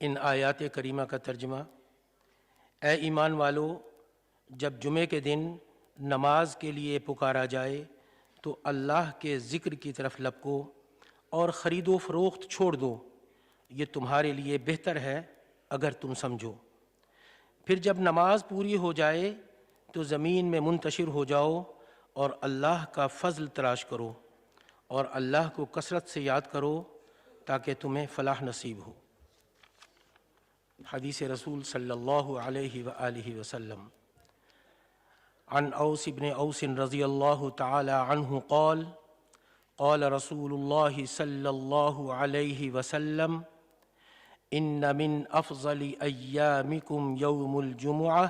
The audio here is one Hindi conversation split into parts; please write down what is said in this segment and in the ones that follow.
इन आयात करीमा का तर्जुमा। ए ईमान वालो, जब जुमे के दिन नमाज के लिए पुकारा जाए तो अल्लाह के ज़िक्र की तरफ लपको और ख़रीदो फ़रोख्त छोड़ दो, ये तुम्हारे लिए बेहतर है अगर तुम समझो। फिर जब नमाज पूरी हो जाए तो ज़मीन में मुंतशिर हो जाओ और अल्लाह का फ़ज़ल तलाश करो और अल्लाह को कसरत से याद करो ताकि तुम्हें फ़लाह नसीब हो। हदीस रसूल सल्लल्लाहु अलैहि व आलिहि वसल्लम। अन औस इब्न औस रज़ियल्लाहु तआला अन्हु क़ाल क़ाल रसूलुल्लाहि सल्लल्लाहु अलैहि वसल्लम इन्न मिन अफ़ज़लि अय्यामिकुम यौमुल जुमुअह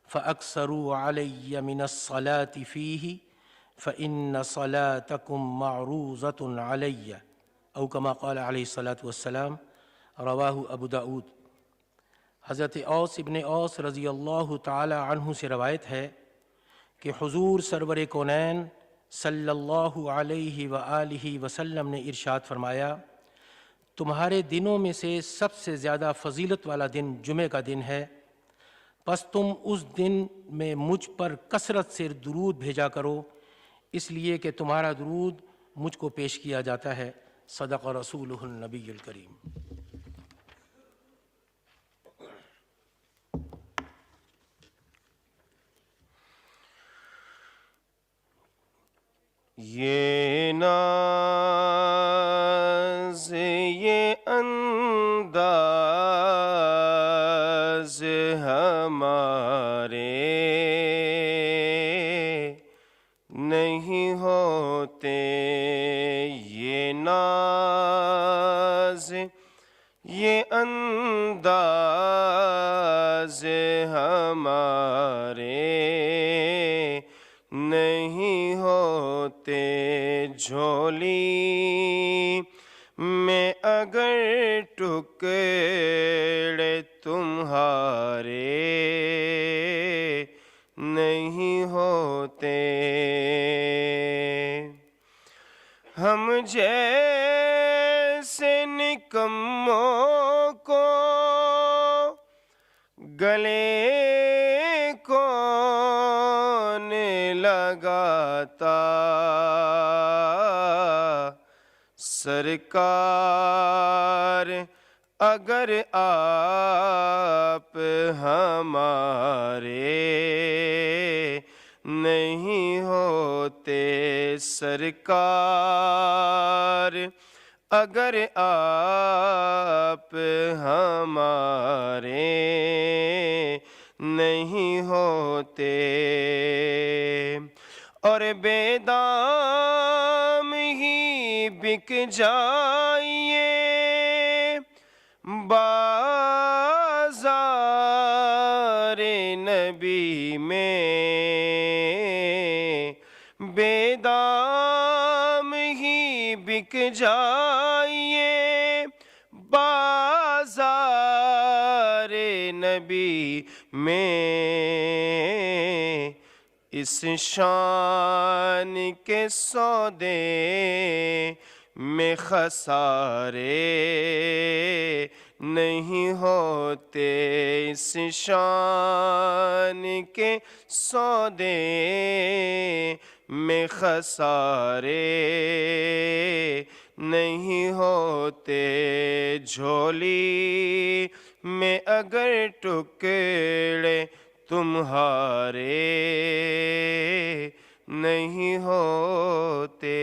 फ़अक्सरू अलय्य मिनस्सलाति फ़ीहि फ़इन्न सलातकुम मअरूज़तुन अलय्य औ कमा क़ाल अलैहिस्सलातु वस्सलाम। रवाहु अबू दाऊद। हज़रत औस इब्न औस रज़ियल्लाहु ताला अन्हु से रवायत है कि हुज़ूर सरवर कौनैन सल्लल्लाहु अलैहि व आलिहि वसल्लम ने इरशाद फरमाया, तुम्हारे दिनों में से सबसे ज़्यादा फ़जीलत वाला दिन जुमे का दिन है, बस तुम उस दिन में मुझ पर कसरत से दुरूद भेजा करो, इसलिए कि तुम्हारा दुरूद मुझको पेश किया जाता है। सदक़ रसूलुहुन नबीयुल करीम। ये नाज़ ये अंदाज़ हमारे नहीं होते, ये नाज़ ये अंदाज़ हमारे नहीं होते, झोली में अगर टुकड़े तुम्हारे नहीं होते, हम जैसे निकम्मों को गले कौन लगाता, सरकार अगर आप हमारे नहीं होते, सरकार अगर आप हमारे नहीं होते, और बेदाम ही बिक जाइए बाज़ारे नबी में, बेदाम ही बिक जाइए बाज़ारे नबी में, इस शान के सौदे में खसारे नहीं होते, इस शान के सौदे में खसारे नहीं होते, झोली में अगर टुकड़े तुम्हारे नहीं होते।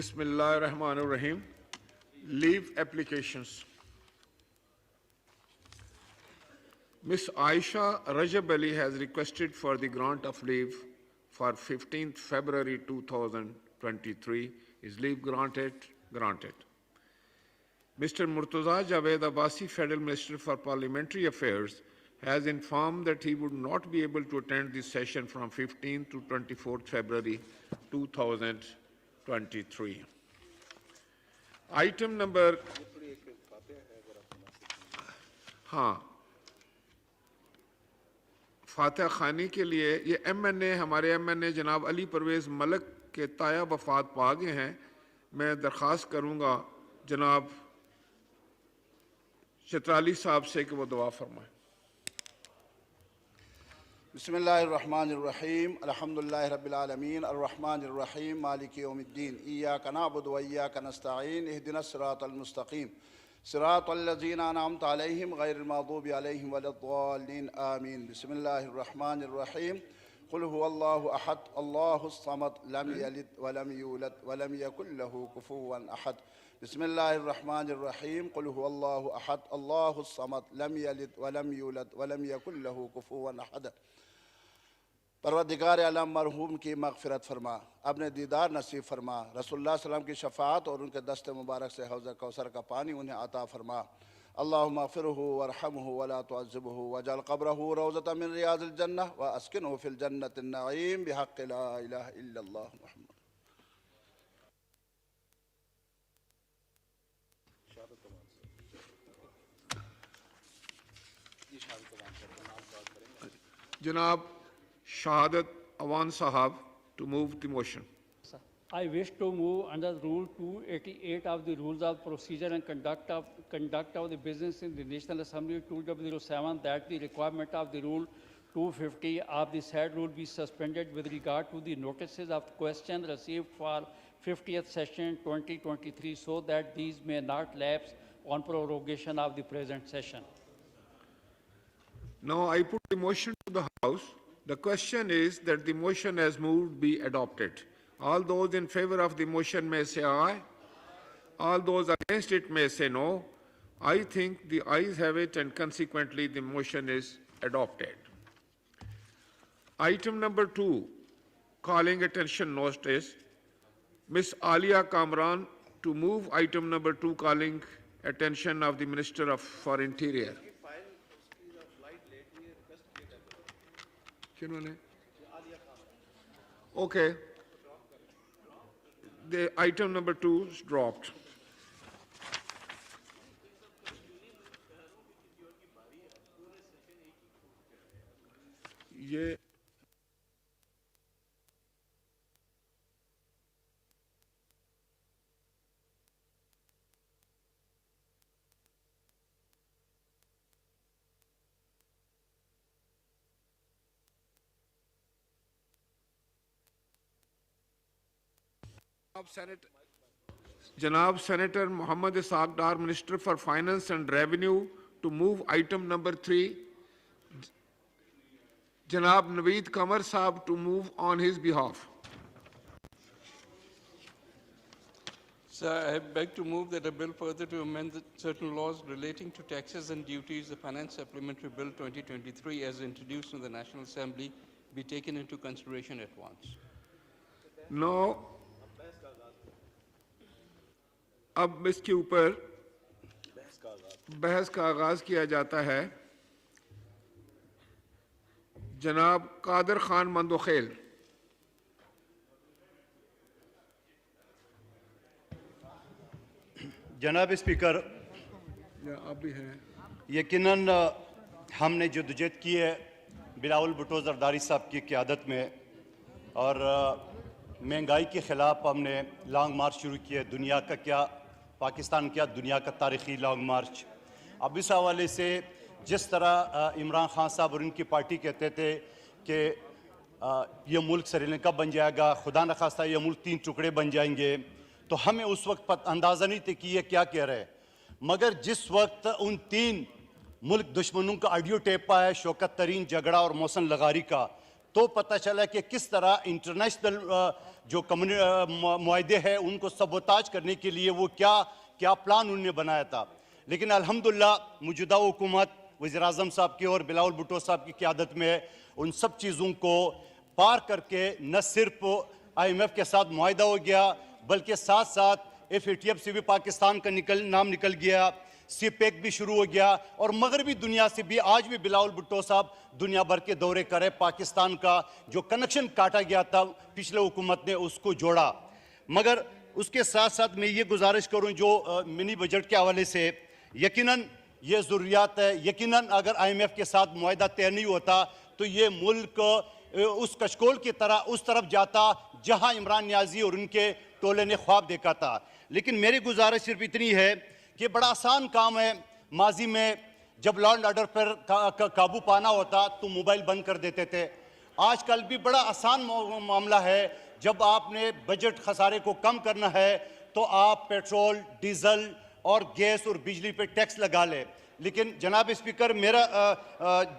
Bismillahirrahmanirrahim. Leave applications. Miss Aisha Rajab Ali has requested for the grant of leave for 15th February 2023. Is leave granted? Granted. Mr. Murtaza Javed Abbasi, Federal Minister for Parliamentary Affairs, has informed that he would not be able to attend this session from 15th to 24th February 2023. Item number, फातिहा खानी के लिए ये MNA हमारे MNA जनाब अली परवेज़ मलक के ताया वफात पा गए हैं। मैं दरख्वास्त करूँगा जनाब शतराली साहब से कि वो दुआ फरमाएं। बिस्मिल्लाहिर्रहमानिर्रहीम अल्हम्दुलिल्लाहि रब्बिल आलमीन अर्रहमानिर्रहीम मालिकि यौमिद्दीन इय्याका नअबुदु व इय्याका नस्तईन इहदिनस सिरातल मुस्तकीम सिरातल लज़ीना अनअमता अलैहिम गैरिल मग़दूबि अलैहिम वलद्दाल्लीन आमीन। बिस्मिल्लाहिर्रहमानिर्रहीम कुल हुवल्लाहु अहद अल्लाहुस समद लम यलिद व लम यूलद व लम यकुल लहू कुफुवन अहद। बिस्मिल्लाहिर्रहमानिर्रहीम कुल हुवल्लाहु अहद अल्लाहुस समद लम यलिद व लम यूलद व लम यकुल लहू कुफुवन अहद। परवरदिगार आलम मरहूम की मग़फ़िरत फरमा, अपने दीदार नसीब फरमा, रसूलुल्लाह सल्लल्लाहु अलैहि वसल्लम की शफ़ाअत और उनके दस्त मुबारक से हौज़ कौसर का पानी उन्हें अता फरमा। अल्लाहुम्मा अग़फ़िरहु वरहमहु वला तुअज़्ज़िबहु वजअल क़ब्रहु रौज़तम मिन रियाज़िल जन्नह व अस्किनहु फ़िल जन्नतिन नईम बिहक़्क़ि ला इलाहा इल्लल्लाह मुहम्मद। जनाब Shahadat Awan Sahab to move the motion. I wish to move under Rule 288 of the Rules of Procedure and Conduct of the Business in the National Assembly 2007 that the requirement of the Rule 250 of the said rule be suspended with regard to the notices of question received for 50th session 2023 so that these may not lapse on prorogation of the present session. Now I put the motion to the House The question is that the motion as moved be adopted. All those in favor of the motion may say aye. All those against it may say no. I think the ayes have it, and consequently the motion is adopted. Item number 2, calling attention notice. Ms. Alia Kamran to move item number 2, calling attention of the Minister for Interior. Okay. The item number 2 is dropped. ये Janab Senator Muhammad Isaaq Dar, Minister for Finance and Revenue, to move item number 3. Janab Naveed Kamar Saab to move on his behalf. Sir, I beg to move that a bill further to amend certain laws relating to taxes and duties, the Finance Supplementary Bill 2023, as introduced in the National Assembly, be taken into consideration at once. No. अब इसके ऊपर बहस का आगाज किया जाता है। जनाब कादर खान मंदोखेल। जनाब स्पीकर, आप भी हैं। यकीनन हमने जद्दोजहद की है बिलावल भुट्टो जरदारी साहब की क़यादत में, और महंगाई के ख़िलाफ़ हमने लॉन्ग मार्च शुरू किया। दुनिया का क्या, पाकिस्तान क्या, दुनिया का तारीख़ी लॉन्ग मार्च। अब इस हवाले से जिस तरह इमरान खान साहब और उनकी पार्टी कहते थे कि ये मुल्क श्रीलंका बन जाएगा, खुदा न खास्ता ये मुल्क 3 टुकड़े बन जाएंगे, तो हमें उस वक्त अंदाज़ा नहीं था कि ये क्या कह रहे हैं। मगर जिस वक्त उन 3 मुल्क दुश्मनों का ऑडियो टेप आया, शौकत तरीन, झगड़ा और मोहसिन लगारी का, तो पता चला कि किस तरह इंटरनेशनल जो मुआहदे हैं उनको सबोताज करने के लिए वो क्या प्लान उन्होंने बनाया था। लेकिन अल्हम्दुलिल्लाह मौजूदा हुकूमत वज़ीर-ए-आज़म साहब की और बिलावल भुट्टो साहब की क़यादत में उन सब चीज़ों को पार करके न सिर्फ IMF के साथ मुआहदा हो गया, बल्कि साथ साथ FATF से भी पाकिस्तान का नाम निकल गया, CPEC भी शुरू हो गया, और मगरबी दुनिया से भी आज भी बिलावल भुट्टो साहब दुनिया भर के दौरे करे। पाकिस्तान का जो कनेक्शन काटा गया था पिछले हुकूमत ने उसको जोड़ा। मगर उसके साथ साथ मैं ये गुजारिश करूँ जो मिनी बजट के हवाले से, यकीनन ये ज़रूरियात है। यकीनन अगर IMF के साथ मुआहदा तय नहीं होता तो ये मुल्क उस कशकोल की तरह उस तरफ जाता जहाँ इमरान नियाज़ी और उनके टोले ने ख्वाब देखा था। लेकिन मेरी गुजारिश सिर्फ इतनी है कि बड़ा आसान काम है। माजी में जब लॉ एंड ऑर्डर पर काबू पाना होता तो मोबाइल बंद कर देते थे। आजकल भी बड़ा आसान मामला है, जब आपने बजट खसारे को कम करना है तो आप पेट्रोल, डीजल और गैस और बिजली पे टैक्स लगा ले। लेकिन जनाब स्पीकर, मेरा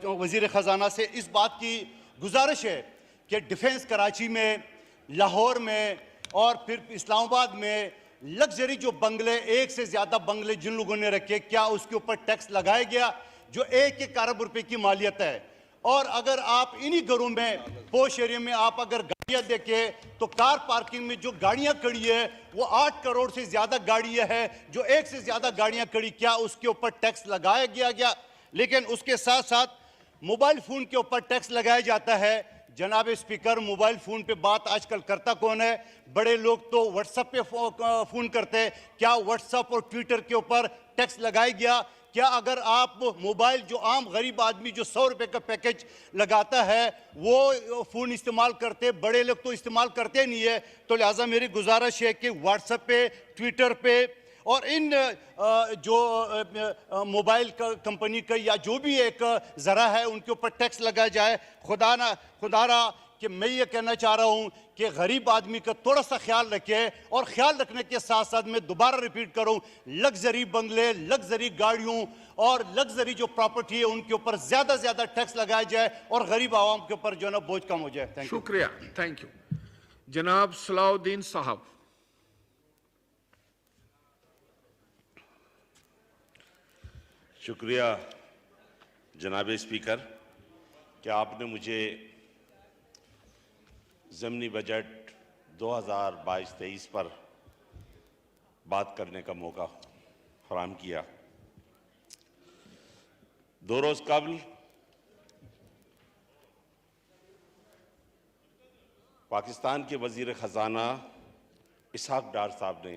वज़ीर ख़जाना से इस बात की गुजारिश है कि डिफेंस कराची में, लाहौर में और फिर इस्लामाबाद में लग्जरी जो बंगले, 1 से ज़्यादा बंगले जिन लोगों ने रखे, क्या उसके ऊपर टैक्स लगाया गया जो 1 अरब रुपए की मालियत है? और अगर आप इन्हीं घरों में, पोश एरिया में आप अगर गाड़ियाँ देखें तो कार पार्किंग में जो गाड़ियाँ खड़ी है वो 8 करोड़ से ज़्यादा गाड़ियाँ हैं, जो 1 से ज़्यादा गाड़ियाँ खड़ी, क्या उसके ऊपर टैक्स लगाया गया? लेकिन उसके साथ साथ मोबाइल फ़ोन के ऊपर टैक्स लगाया जाता है। जनाब स्पीकर, मोबाइल फ़ोन पे बात आजकल करता कौन है? बड़े लोग तो व्हाट्सएप पे फ़ोन करते हैं। क्या व्हाट्सएप और ट्विटर के ऊपर टैक्स लगाया गया? क्या अगर आप मोबाइल, जो आम गरीब आदमी जो 100 रुपए का पैकेज लगाता है वो फ़ोन इस्तेमाल करते, बड़े लोग तो इस्तेमाल करते नहीं है, तो लिहाजा मेरी गुजारिश है कि व्हाट्सएप पे, ट्विटर पे और इन जो मोबाइल कंपनी का या जो भी एक ज़रा है उनके ऊपर टैक्स लगाया जाए। खुदारा कि मैं ये कहना चाह रहा हूं कि गरीब आदमी का थोड़ा सा ख्याल रखें, और ख्याल रखने के साथ साथ मैं दोबारा रिपीट करूं, लग्जरी बंगले, लग्जरी गाड़ियों और लग्जरी जो प्रॉपर्टी है उनके ऊपर ज्यादा से ज्यादा टैक्स लगाया जाए और गरीब आवाम के ऊपर जो है ना बोझ कम हो जाए। Thank you. शुक्रिया, थैंक यू। जनाब सलाउद्दीन साहब। शुक्रिया जनाब स्पीकर कि आपने मुझे ज़मीनी बजट 2022-23 पर बात करने का मौका फराहम किया। 2 रोज़ कबल पाकिस्तान के वज़ीर ख़जाना इसहाक डार साहब ने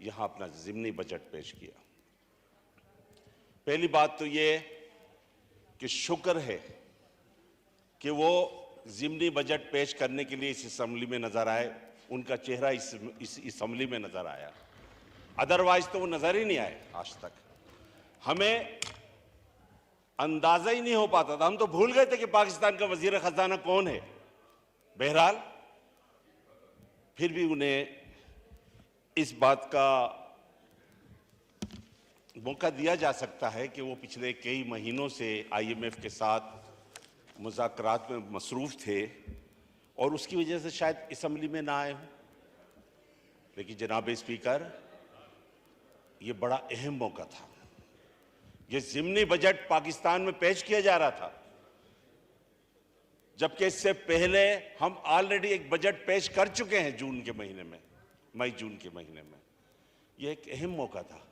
यहाँ अपना ज़मीनी बजट पेश किया। पहली बात तो ये कि शुक्र है कि वो ज़िमनी बजट पेश करने के लिए इस असम्बली में नज़र आए, उनका चेहरा इस असम्बली में नज़र आया, अदरवाइज तो वो नज़र ही नहीं आए। आज तक हमें अंदाज़ा ही नहीं हो पाता था, हम तो भूल गए थे कि पाकिस्तान का वज़ीर ख़जाना कौन है। बहरहाल फिर भी उन्हें इस बात का मौका दिया जा सकता है कि वो पिछले कई महीनों से IMF के साथ मुज़ाकरात में मसरूफ़ थे और उसकी वजह से शायद असम्बली में ना आए हों। लेकिन जनाब स्पीकर, ये बड़ा अहम मौका था। ये ज़िमनी बजट पाकिस्तान में पेश किया जा रहा था, जबकि इससे पहले हम ऑलरेडी एक बजट पेश कर चुके हैं जून के महीने में, मई जून के महीने में। यह एक अहम मौका था।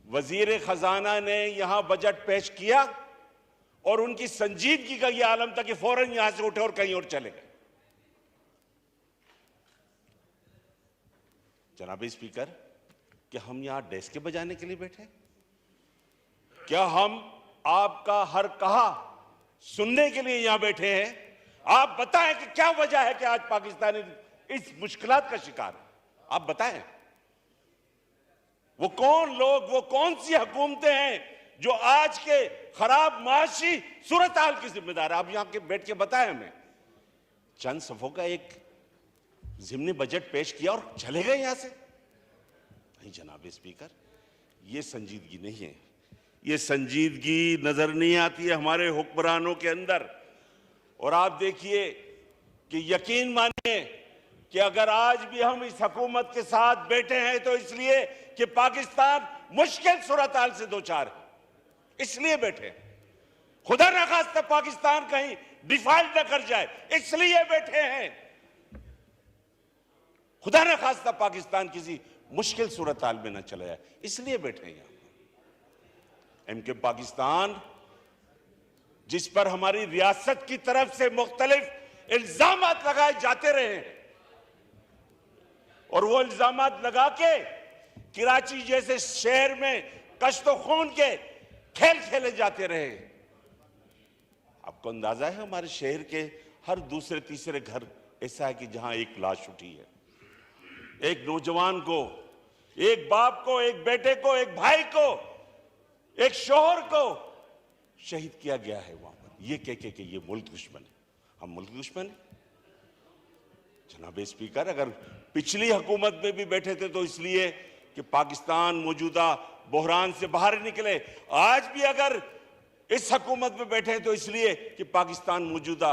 वजीर खजाना ने यहां बजट पेश किया और उनकी संजीदगी का यह आलम था कि फौरन यहां से उठे और कहीं और चले गए। जनाब स्पीकर, क्या हम यहां डेस्क बजाने के लिए बैठे? क्या हम आपका हर कहा सुनने के लिए यहां बैठे हैं? आप बताएं कि क्या वजह है कि आज पाकिस्तान इस मुश्किलात का शिकार है। आप बताएं, वो कौन लोग, वो कौन सी हुकूमतें हैं जो आज के खराब माशी सूरत हाल की जिम्मेदार है? आप यहां के बैठ के बताएं हमें। चंद सफों का एक ज़िमनी बजट पेश किया और चले गए यहां से। नहीं जनाब स्पीकर, ये संजीदगी नहीं है। ये संजीदगी नजर नहीं आती है हमारे हुक्मरानों के अंदर। और आप देखिए कि यकीन मानिए कि अगर आज भी हम इस हुकूमत के साथ बैठे हैं तो इसलिए कि पाकिस्तान मुश्किल सूरत हाल से दो चार है, इसलिए बैठे हैं। खुदा न खास्ता पाकिस्तान कहीं डिफॉल्ट न कर जाए, इसलिए बैठे हैं। खुदा न खास्ता पाकिस्तान किसी मुश्किल सूरत हाल में न चला जाए, इसलिए बैठे हैं यहां। MK पाकिस्तान, जिस पर हमारी रियासत की तरफ से मुख्तलिफ इल्जामात लगाए जाते रहे हैं और वो इल्जामात लगा के कराची जैसे शहर में कश्तो खून के खेल खेले जाते रहे। आपको अंदाजा है हमारे शहर के हर दूसरे तीसरे घर ऐसा है कि जहां एक लाश उठी है। एक नौजवान को, एक बाप को, एक बेटे को, एक भाई को, एक शोहर को शहीद किया गया है वहां पर, ये कह के कि ये मुल्क दुश्मन है। हम मुल्क दुश्मन है? जनाब स्पीकर, अगर पिछली हुकूमत में भी बैठे थे तो इसलिए कि पाकिस्तान मौजूदा बहरान से बाहर निकले। आज भी अगर इस हुकूमत में बैठे हैं तो इसलिए कि पाकिस्तान मौजूदा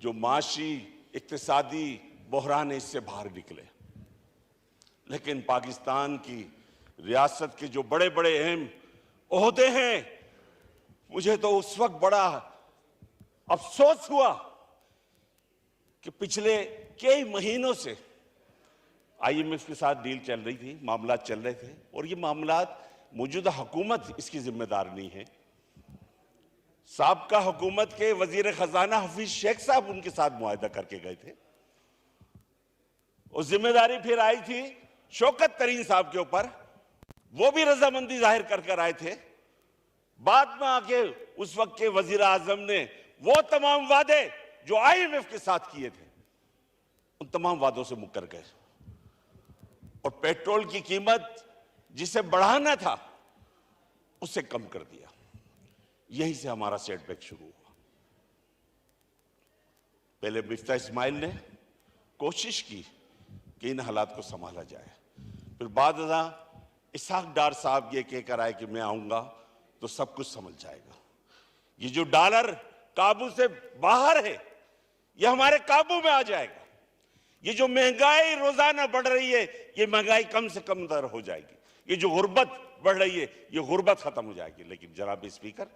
जो माशी इक्तिसादी बहरान है इससे बाहर निकले। लेकिन पाकिस्तान की रियासत के जो बड़े बड़े अहम ओहदे हैं, मुझे तो उस वक्त बड़ा अफसोस हुआ कि पिछले कई महीनों से IMF के साथ डील चल रही थी, मामलात चल रहे थे और ये मामलात मौजूदा हुकूमत इसकी जिम्मेदार नहीं है। साबका हुकूमत के वजीर खजाना हफीज शेख साहब उनके साथ मुआहदा करके गए थे। और जिम्मेदारी फिर आई थी शौकत तरीन साहब के ऊपर, वो भी रजामंदी जाहिर कर आए थे। बाद में आके उस वक्त के वजीर आजम ने वो तमाम वादे जो IMF के साथ किए थे उन तमाम वादों से मुकर गए और पेट्रोल की कीमत जिसे बढ़ाना था उसे कम कर दिया। यहीं से हमारा सेटबैक शुरू हुआ। पहले मिफ्ता इस्माइल ने कोशिश की कि इन हालात को संभाला जाए, फिर बाद इसहाक डार साहब ये कहकर आए कि मैं आऊंगा तो सब कुछ संभल जाएगा। ये जो डॉलर काबू से बाहर है ये हमारे काबू में आ जाएगा। ये जो महंगाई रोजाना बढ़ रही है ये महंगाई कम से कम दर हो जाएगी। ये जो गुर्बत बढ़ रही है ये गुर्बत खत्म हो जाएगी। लेकिन जनाब स्पीकर,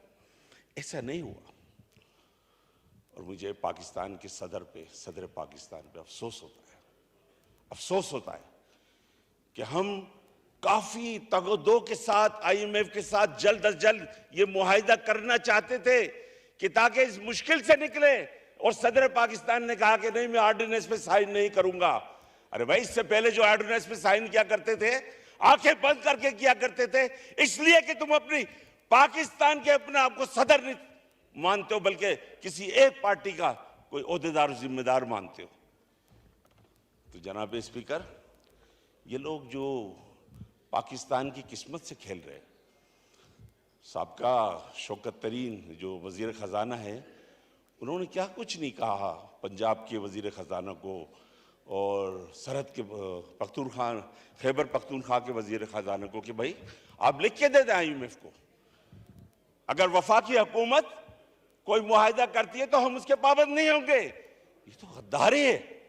ऐसा नहीं हुआ और मुझे पाकिस्तान के सदर पाकिस्तान पे अफसोस होता है कि हम काफी तगदो के साथ IMF के साथ जल्द अज जल्द ये मुआहिदा करना चाहते थे कि ताकि इस मुश्किल से निकले, और सदर पाकिस्तान ने कहा कि नहीं, मैं ऑर्डिनेंस पे साइन नहीं करूंगा। अरे भाई, इससे पहले जो ऑर्डिनेंस पे साइन किया करते थे आंखें बंद करके किया करते थे, इसलिए कि तुम अपनी पाकिस्तान के अपने आप को सदर नहीं मानते हो बल्कि किसी एक पार्टी का कोई ओहदेदार जिम्मेदार मानते हो। तो जनाब स्पीकर, ये लोग जो पाकिस्तान की किस्मत से खेल रहे हैं, साबका शौकत तरीन जो वजीर खजाना है, उन्होंने क्या कुछ नहीं कहा पंजाब के वजीर खजाना को और सरहद के खैबर पख्तूनख्वा के वजीर खजाना को कि भाई आप लिख के दे दें IMF को, अगर वफाकी हुकूमत कोई मुआहिदा करती है तो हम उसके पाबंद नहीं होंगे। ये तो गद्दारी है,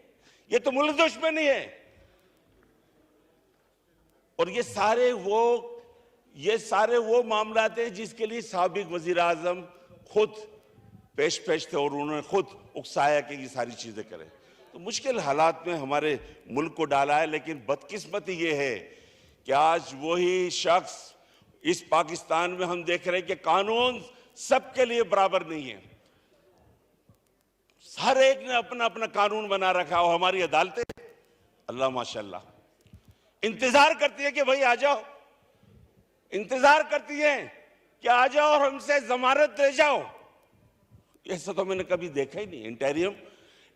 ये तो मुल्क दुश्मनी है। और ये सारे वो मामला थे जिसके लिए साबिक वजीर आजम खुद पेश थे और उन्होंने खुद उकसाया कि ये सारी चीजें करें। तो मुश्किल हालात में हमारे मुल्क को डाला है। लेकिन बदकिस्मती ये है कि आज वही शख्स इस पाकिस्तान में हम देख रहे हैं कि कानून सबके लिए बराबर नहीं है। हर एक ने अपना अपना कानून बना रखा हो। हमारी अदालतें अल्लाह माशाल्लाह इंतजार करती है कि भाई आ जाओ, इंतजार करती है कि आ जाओ और हमसे जमानत दे जाओ। ऐसा तो मैंने कभी देखा ही नहीं।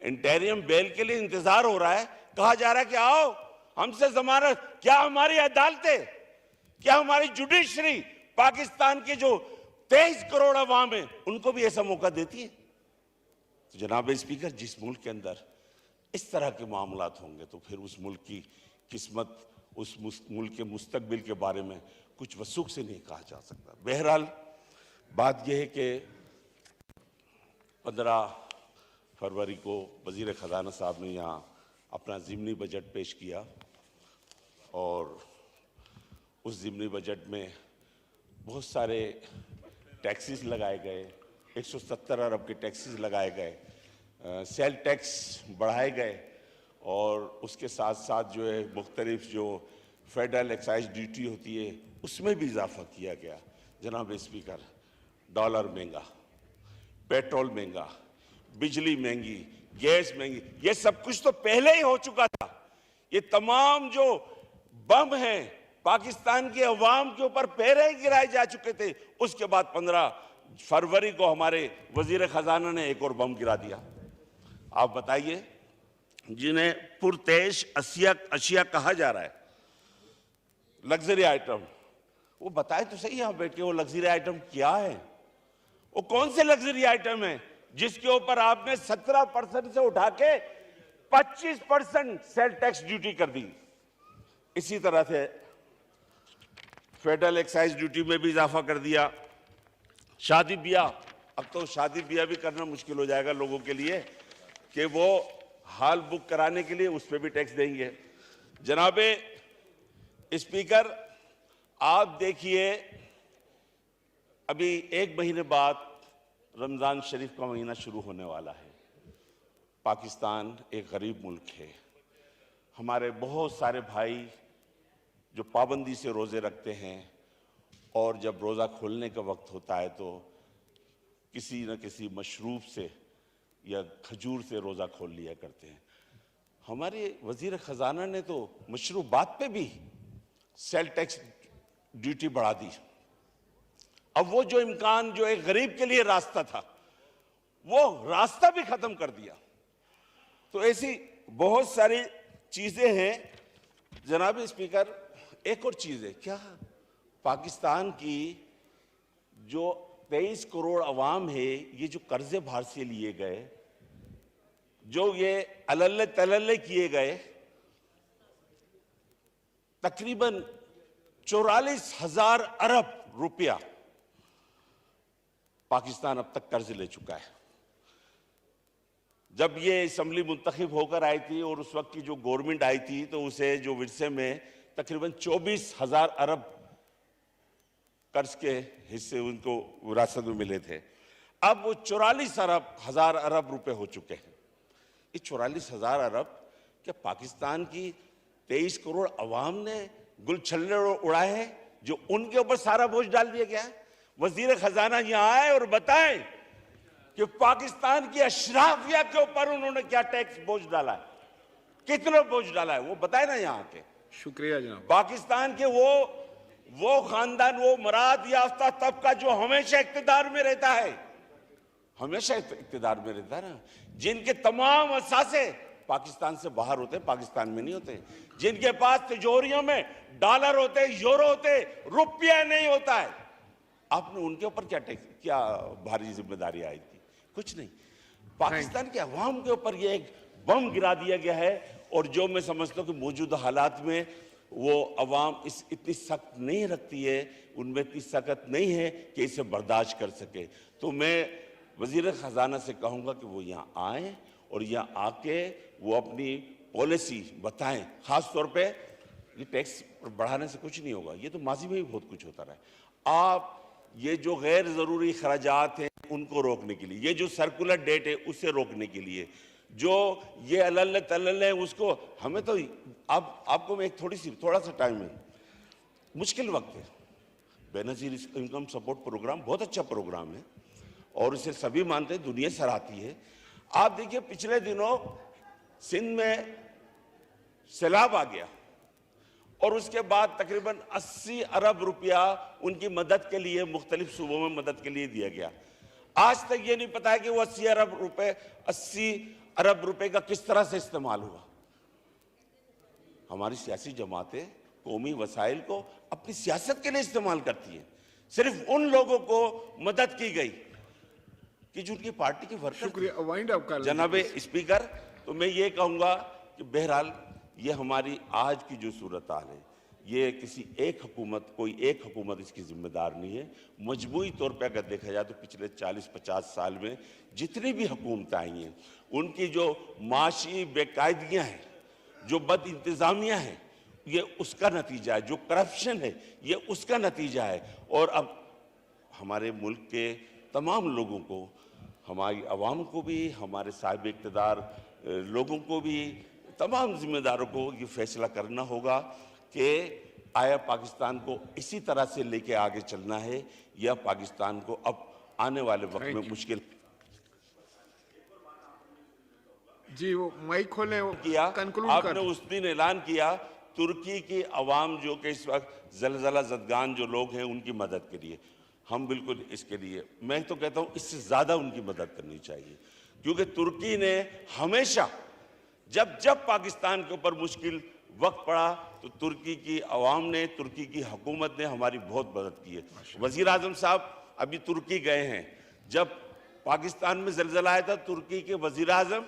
इंटेरियम बेल के लिए इंतजार हो रहा है, कहा जा रहा है कि आओ हमसे जमानत। क्या हमारी अदालतें, क्या हमारी जुडिशरी पाकिस्तान की जो 23 करोड़ अवाम है उनको भी ऐसा मौका देती है? तो जनाब स्पीकर, जिस मुल्क के अंदर इस तरह के मामलात होंगे तो फिर उस मुल्क की किस्मत, उस मुल्क के मुस्तकबिल के बारे में कुछ वसूख से नहीं कहा जा सकता। बहरहाल बात यह है कि 15 फरवरी को वज़ीर ख़ज़ाना साहब ने यहाँ अपना ज़िमनी बजट पेश किया और उस ज़िमनी बजट में बहुत सारे टैक्सेस लगाए गए, 170 अरब के टैक्सेस लगाए गए, सेल टैक्स बढ़ाए गए और उसके साथ साथ जो है मुख्तलिफ जो फेडरल एक्साइज ड्यूटी होती है उसमें भी इजाफा किया गया। जनाब स्पीकर, डॉलर महंगा, पेट्रोल महंगा, बिजली महंगी, गैस महंगी, ये सब कुछ तो पहले ही हो चुका था। ये तमाम जो बम हैं पाकिस्तान के अवाम के ऊपर पहले ही गिराए जा चुके थे। उसके बाद 15 फरवरी को हमारे वजीर खजाना ने एक और बम गिरा दिया। आप बताइए, जिन्हें पुरतेश अशिया कहा जा रहा है, लग्जरी आइटम, वो बताए तो सही यहां बैठ के वो लग्जरी आइटम क्या है? वो कौन से लग्जरी आइटम है जिसके ऊपर आपने 17% से उठा के 25% सेल टैक्स ड्यूटी कर दी? इसी तरह से फेडरल एक्साइज ड्यूटी में भी इजाफा कर दिया। शादी ब्याह, अब तो शादी ब्याह भी करना मुश्किल हो जाएगा लोगों के लिए कि वो हॉल बुक कराने के लिए उस पर भी टैक्स देंगे। जनाब स्पीकर, आप देखिए, अभी 1 महीने बाद रमज़ान शरीफ का महीना शुरू होने वाला है। पाकिस्तान एक गरीब मुल्क है। हमारे बहुत सारे भाई जो पाबंदी से रोज़े रखते हैं और जब रोज़ा खोलने का वक्त होता है तो किसी न किसी मशरूब से या खजूर से रोज़ा खोल लिया करते हैं। हमारे वज़ीर ख़जाना ने तो मशरूबात पे भी सेल टैक्स ड्यूटी बढ़ा दी। अब वो जो इम्कान जो एक गरीब के लिए रास्ता था वो रास्ता भी ख़त्म कर दिया। तो ऐसी बहुत सारी चीज़ें हैं। जनाब स्पीकर, एक और चीज़ है, क्या पाकिस्तान की जो 23 करोड़ अवाम है, ये जो कर्जे बाहर से लिए गए, जो ये अलल्ले तलल्ले किए गए, तकरीबन 44,000 अरब रुपया पाकिस्तान अब तक कर्ज ले चुका है। जब ये असम्बली मुंतखब होकर आई थी और उस वक्त की जो गवर्नमेंट आई थी, तो उसे जो विरसे में तकरीबन 24,000 अरब कर्ज के हिस्से उनको विरासत में मिले थे। अब वो 44,000 अरब रुपए हो चुके हैं। ये 44,000 अरब क्या पाकिस्तान की 23 करोड़ अवाम ने गुलछल्ले उड़ाए हैं, जो उनके ऊपर सारा बोझ डाल दिया गया है? वजीर खजाना यहां आए और बताएं कि पाकिस्तान की अशराफिया के ऊपर उन्होंने क्या टैक्स बोझ डाला है, कितना बोझ डाला है, वो बताए ना यहाँ के। शुक्रिया जनाब। पाकिस्तान के वो खानदान, वो मराद याफ्ता तबका जो हमेशा इक्तिदार में रहता है, हमेशा इक्तिदार में रहता है ना, जिनके तमाम असासे पाकिस्तान से बाहर होते हैं, पाकिस्तान में नहीं होते, जिनके पास तिजोरियों में डॉलर होते, यूरो होते, रुपया नहीं होता है। आपने उनके ऊपर क्या भारी जिम्मेदारी आई थी? कुछ नहीं। पाकिस्तान के अवाम के ऊपर ये एक बम गिरा दिया गया है, और जो मैं समझता हूँ कि मौजूदा हालात में वो अवाम इतनी सख्त नहीं रखती है, उनमें इतनी सख्त नहीं है कि इसे बर्दाश्त कर सके। तो मैं वजीर खजाना से कहूँगा कि वो यहाँ आए और यहाँ आके वो अपनी पॉलिसी बताएं। खास तौर पे ये टैक्स बढ़ाने से कुछ नहीं होगा, ये तो माजी में भी बहुत कुछ होता रहा है। आप ये जो गैर ज़रूरी खर्चात हैं उनको रोकने के लिए, ये जो सर्कुलर डेट है उसे रोकने के लिए, जो ये अल्ल तल्ल है उसको, हमें तो आपको मैं एक थोड़ा सा टाइम है, मुश्किल वक्त है। बेनज़ीर इनकम सपोर्ट प्रोग्राम बहुत अच्छा प्रोग्राम है और इसे सभी मानते हैं, दुनिया सराहती है। आप देखिए पिछले दिनों सिंध में सैलाब आ गया और उसके बाद तकरीबन 80 अरब रुपया उनकी मदद के लिए मुख्तलिफ सूबों में मदद के लिए दिया गया। आज तक ये नहीं पता है कि वो 80 अरब रुपए का किस तरह से इस्तेमाल हुआ। हमारी सियासी जमातें कौमी वसाइल को अपनी सियासत के लिए इस्तेमाल करती हैं। सिर्फ उन लोगों को मदद की गई कि जो उनकी पार्टी के वर्कर। जनाब स्पीकर, तो मैं ये कहूंगा कि बहरहाल ये हमारी आज की जो सूरत हाल है, ये किसी एक हुकूमत, कोई एक हुकूमत इसकी जिम्मेदार नहीं है। मजमूई तौर पे अगर देखा जाए तो पिछले 40-50 साल में जितनी भी हुकूमतें आई हैं, उनकी जो माशी बेकायदगियाँ हैं, जो बद इंतज़ामिया है, ये उसका नतीजा है। जो करप्शन है, ये उसका नतीजा है। और अब हमारे मुल्क के तमाम लोगों को, हमारी आवाम को भी, हमारे साहिब इक़्तिदार लोगों को भी, तमाम जिम्मेदारों को ये फैसला करना होगा कि आया पाकिस्तान को इसी तरह से लेके आगे चलना है या पाकिस्तान को अब आने वाले वक्त में मुश्किल। जी वो माइक खोले किया आपने उस दिन ऐलान किया तुर्की की आवाम जो कि इस वक्त ज़लज़ला ज़दगान जो लोग हैं उनकी मदद के लिए, हम बिल्कुल इसके लिए, मैं तो कहता हूँ इससे ज़्यादा उनकी मदद करनी चाहिए, क्योंकि तुर्की ने हमेशा जब पाकिस्तान के ऊपर मुश्किल वक्त पड़ा तो तुर्की की आवाम ने, तुर्की की हुकूमत ने हमारी बहुत मदद की है। वज़ीर आज़म साहब अभी तुर्की गए हैं। जब पाकिस्तान में ज़लज़ला आया था, तुर्की के वज़ीर आज़म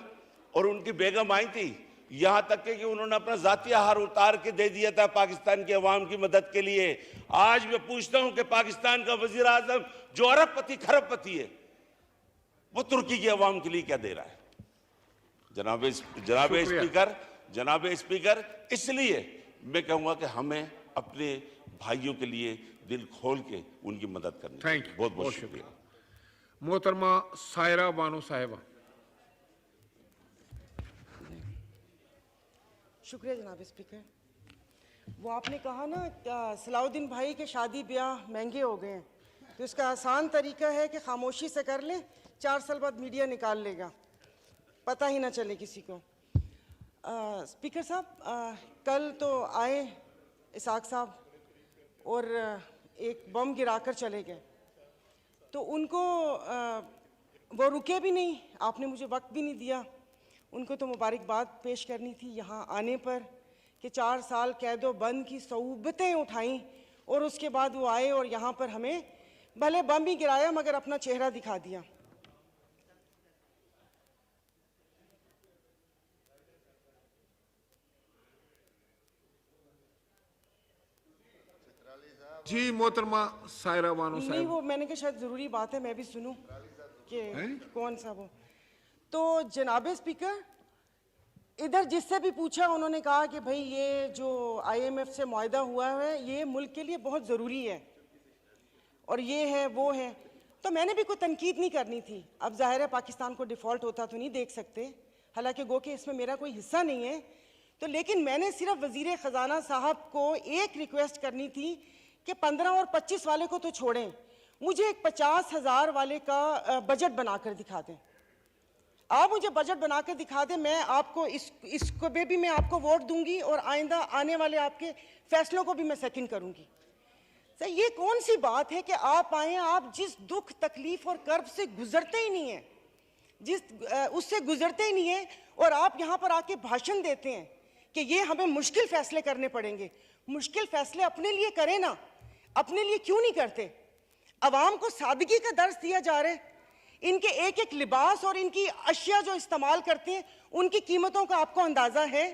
और उनकी बेगम आई थी, यहाँ तक कि उन्होंने अपना ज़ाती आहार उतार के दे दिया था पाकिस्तान के अवाम की मदद के लिए। आज मैं पूछता हूँ कि पाकिस्तान का वज़ीर आज़म जो अरबपति खरबपति है, वो तुर्की की अवाम के लिए क्या दे रहा है? जनाब स्पीकर, इसलिए मैं कहूँगा कि हमें अपने भाइयों के लिए दिल खोल के उनकी मदद करनी चाहिए। बहुत बहुत शुक्रिया। मोहतरमा सायरा बानो साहिबा। शुक्रिया जनाब स्पीकर। वो आपने कहा ना सलाउद्दीन भाई के शादी ब्याह महंगे हो गए हैं, तो इसका आसान तरीका है कि खामोशी से कर लें, 4 साल बाद मीडिया निकाल लेगा, पता ही ना चले किसी को। स्पीकर साहब, कल तो आए इसाक साहब और एक बम गिराकर चले गए, तो उनको वो रुके भी नहीं, आपने मुझे वक्त भी नहीं दिया। उनको तो मुबारकबाद पेश करनी थी यहाँ आने पर कि 4 साल कैदो बंद की सऊबतें उठाईं और उसके बाद वो आए और यहाँ पर हमें भले बम ही गिराया मगर अपना चेहरा दिखा दिया। जी मोहतरमा सायरा बानो नहीं, साहब। वो मैंने कहा शायद ज़रूरी बात है मैं भी सुनूं कि कौन सा वो। तो जनाब स्पीकर, इधर जिससे भी पूछा उन्होंने कहा कि भाई ये जो IMF से मुआहदा हुआ है ये मुल्क के लिए बहुत ज़रूरी है और ये है वो है। तो मैंने भी कोई तनकीद नहीं करनी थी। अब ज़ाहिर है पाकिस्तान को डिफ़ॉल्ट होता तो नहीं देख सकते, हालांकि गो कि इसमें मेरा कोई हिस्सा नहीं है। तो लेकिन मैंने सिर्फ वज़ीर ख़जाना साहब को एक रिक्वेस्ट करनी थी कि 15 और 25 वाले को तो छोड़ें, मुझे एक 50,000 वाले का बजट बनाकर दिखा दें। आप मुझे बजट बनाकर दिखा दें, मैं आपको इसको भी मैं आपको वोट दूंगी और आइंदा आने वाले आपके फैसलों को भी मैं सेकंड करूंगी। सर, ये कौन सी बात है कि आप आए, आप जिस दुख तकलीफ और कर्ब से गुजरते ही नहीं हैं, उससे गुजरते ही नहीं हैं, और आप यहाँ पर आके भाषण देते हैं कि ये हमें मुश्किल फैसले करने पड़ेंगे। मुश्किल फैसले अपने लिए करें ना, अपने लिए क्यों नहीं करते? अवाम को सादगी का दर्स दिया जा रहा है। इनके एक एक लिबास और इनकी अशिया जो इस्तेमाल करते हैं उनकी कीमतों का आपको अंदाजा है?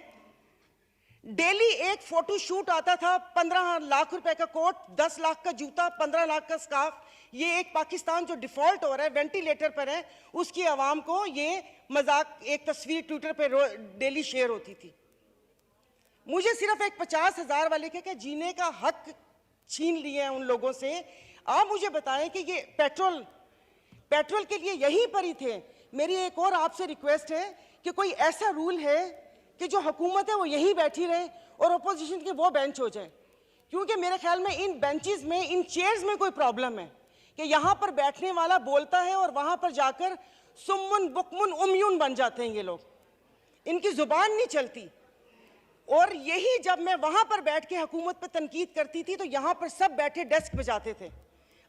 डेली एक फोटो शूट आता था, 15 लाख रुपए का कोट, 10 लाख का जूता, 15 लाख का स्कार्फ। ये एक पाकिस्तान जो डिफॉल्ट हो रहा है, वेंटिलेटर पर है, उसकी आवाम को ये मजाक, एक तस्वीर ट्विटर पे डेली शेयर होती थी। मुझे सिर्फ एक 50,000 वाले के जीने का हक छीन लिया है उन लोगों से। आप मुझे बताएं कि ये पेट्रोल के लिए यहीं पर ही थे। मेरी एक और आपसे रिक्वेस्ट है कि कोई ऐसा रूल है कि जो हुकूमत है वो यहीं बैठी रहे और अपोजिशन के वो बेंच हो जाए, क्योंकि मेरे ख्याल में इन बेंचेस में, इन चेयर्स में कोई प्रॉब्लम है कि यहाँ पर बैठने वाला बोलता है और वहाँ पर जाकर सुम्मुन बुकमुन उम्यून बन जाते हैं ये लोग, इनकी जुबान नहीं चलती। और यही जब मैं वहाँ पर बैठ के हुकूमत पर तनकीद करती थी तो यहाँ पर सब बैठे डेस्क बजाते थे।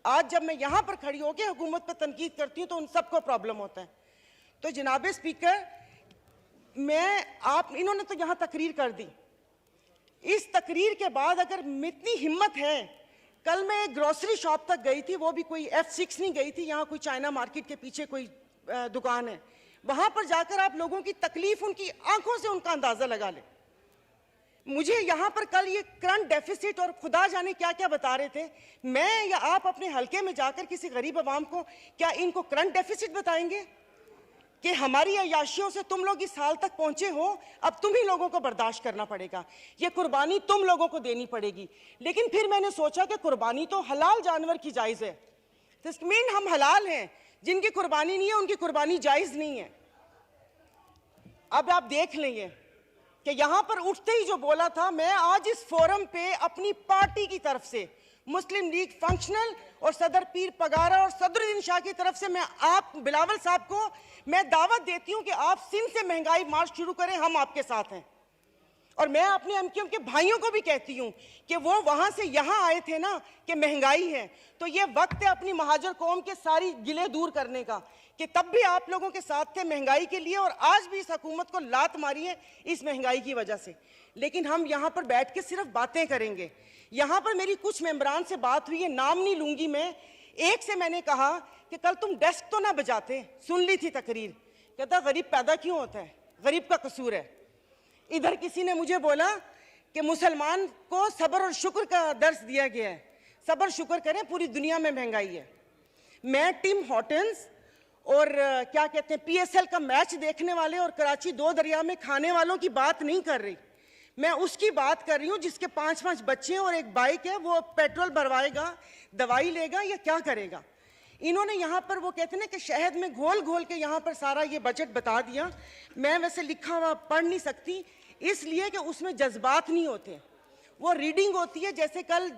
आज जब मैं यहाँ पर खड़ी होकर हुकूमत पर तनकीद करती हूँ तो उन सबको प्रॉब्लम होता है। तो जनाब स्पीकर, इन्होंने तो यहाँ तकरीर कर दी। इस तकरीर के बाद अगर इतनी हिम्मत है, कल मैं एक ग्रोसरी शॉप तक गई थी, वो भी कोई F6 नहीं गई थी, यहाँ कोई चाइना मार्केट के पीछे कोई दुकान है, वहां पर जाकर आप लोगों की तकलीफ, उनकी आंखों से उनका अंदाजा लगा ले। मुझे यहाँ पर कल ये करंट डेफिसिट और खुदा जाने क्या क्या बता रहे थे। मैं या आप अपने हलके में जाकर किसी गरीब आवाम को क्या इनको करंट डेफिसिट बताएंगे कि हमारी अयाशियों से तुम लोग इस साल तक पहुंचे हो, अब तुम ही लोगों को बर्दाश्त करना पड़ेगा, ये कुर्बानी तुम लोगों को देनी पड़ेगी। लेकिन फिर मैंने सोचा कि कुर्बानी तो हलाल जानवर की जायज़ है, तो इसका मीन हम हलाल हैं, जिनकी कुर्बानी नहीं है उनकी कुर्बानी जायज़ नहीं है। अब आप देख लेंगे कि यहां पर उठते ही जो बोला था, मैं आज इस फोरम पे अपनी पार्टी की तरफ से, मुस्लिम लीग फंक्शनल और सदर पीर पगारा और सदरुद्दीन शाह की तरफ से मैं आप बिलावल साहब को मैं दावत देती हूं कि आप सिंध से महंगाई मार्च शुरू करें, हम आपके साथ हैं। और मैं अपने एमक्यूएम के भाइयों को भी कहती हूं कि वो वहां से यहां आए थे ना कि महंगाई है, तो ये वक्त है अपनी महाजर कौम के सारी गिले दूर करने का, कि तब भी आप लोगों के साथ थे महंगाई के लिए और आज भी इस हुकूमत को लात मारी है इस महंगाई की वजह से। लेकिन हम यहाँ पर बैठ के सिर्फ बातें करेंगे। यहाँ पर मेरी कुछ मेंबरान से बात हुई है, नाम नहीं लूंगी मैं। एक से मैंने कहा कि कल तुम डेस्क तो ना बजाते, सुन ली थी तकरीर, कहता गरीब पैदा क्यों होता है, गरीब का कसूर है। इधर किसी ने मुझे बोला कि मुसलमान को सब्र और शुक्र का दर्स दिया गया है, सब्र शुक्र करें, पूरी दुनिया में महंगाई है। मैं टिम हॉटन्स और क्या कहते हैं PSL का मैच देखने वाले और कराची 2 दरिया में खाने वालों की बात नहीं कर रही, मैं उसकी बात कर रही हूँ जिसके 5-5 बच्चे और एक बाइक है, वो पेट्रोल भरवाएगा, दवाई लेगा या क्या करेगा। इन्होंने यहाँ पर वो कहते हैं कि शहद में घोल घोल के यहाँ पर सारा ये बजट बता दिया। मैं वैसे लिखा हुआ पढ़ नहीं सकती, इसलिए कि उसमें जज्बात नहीं होते, वो रीडिंग होती है। जैसे कल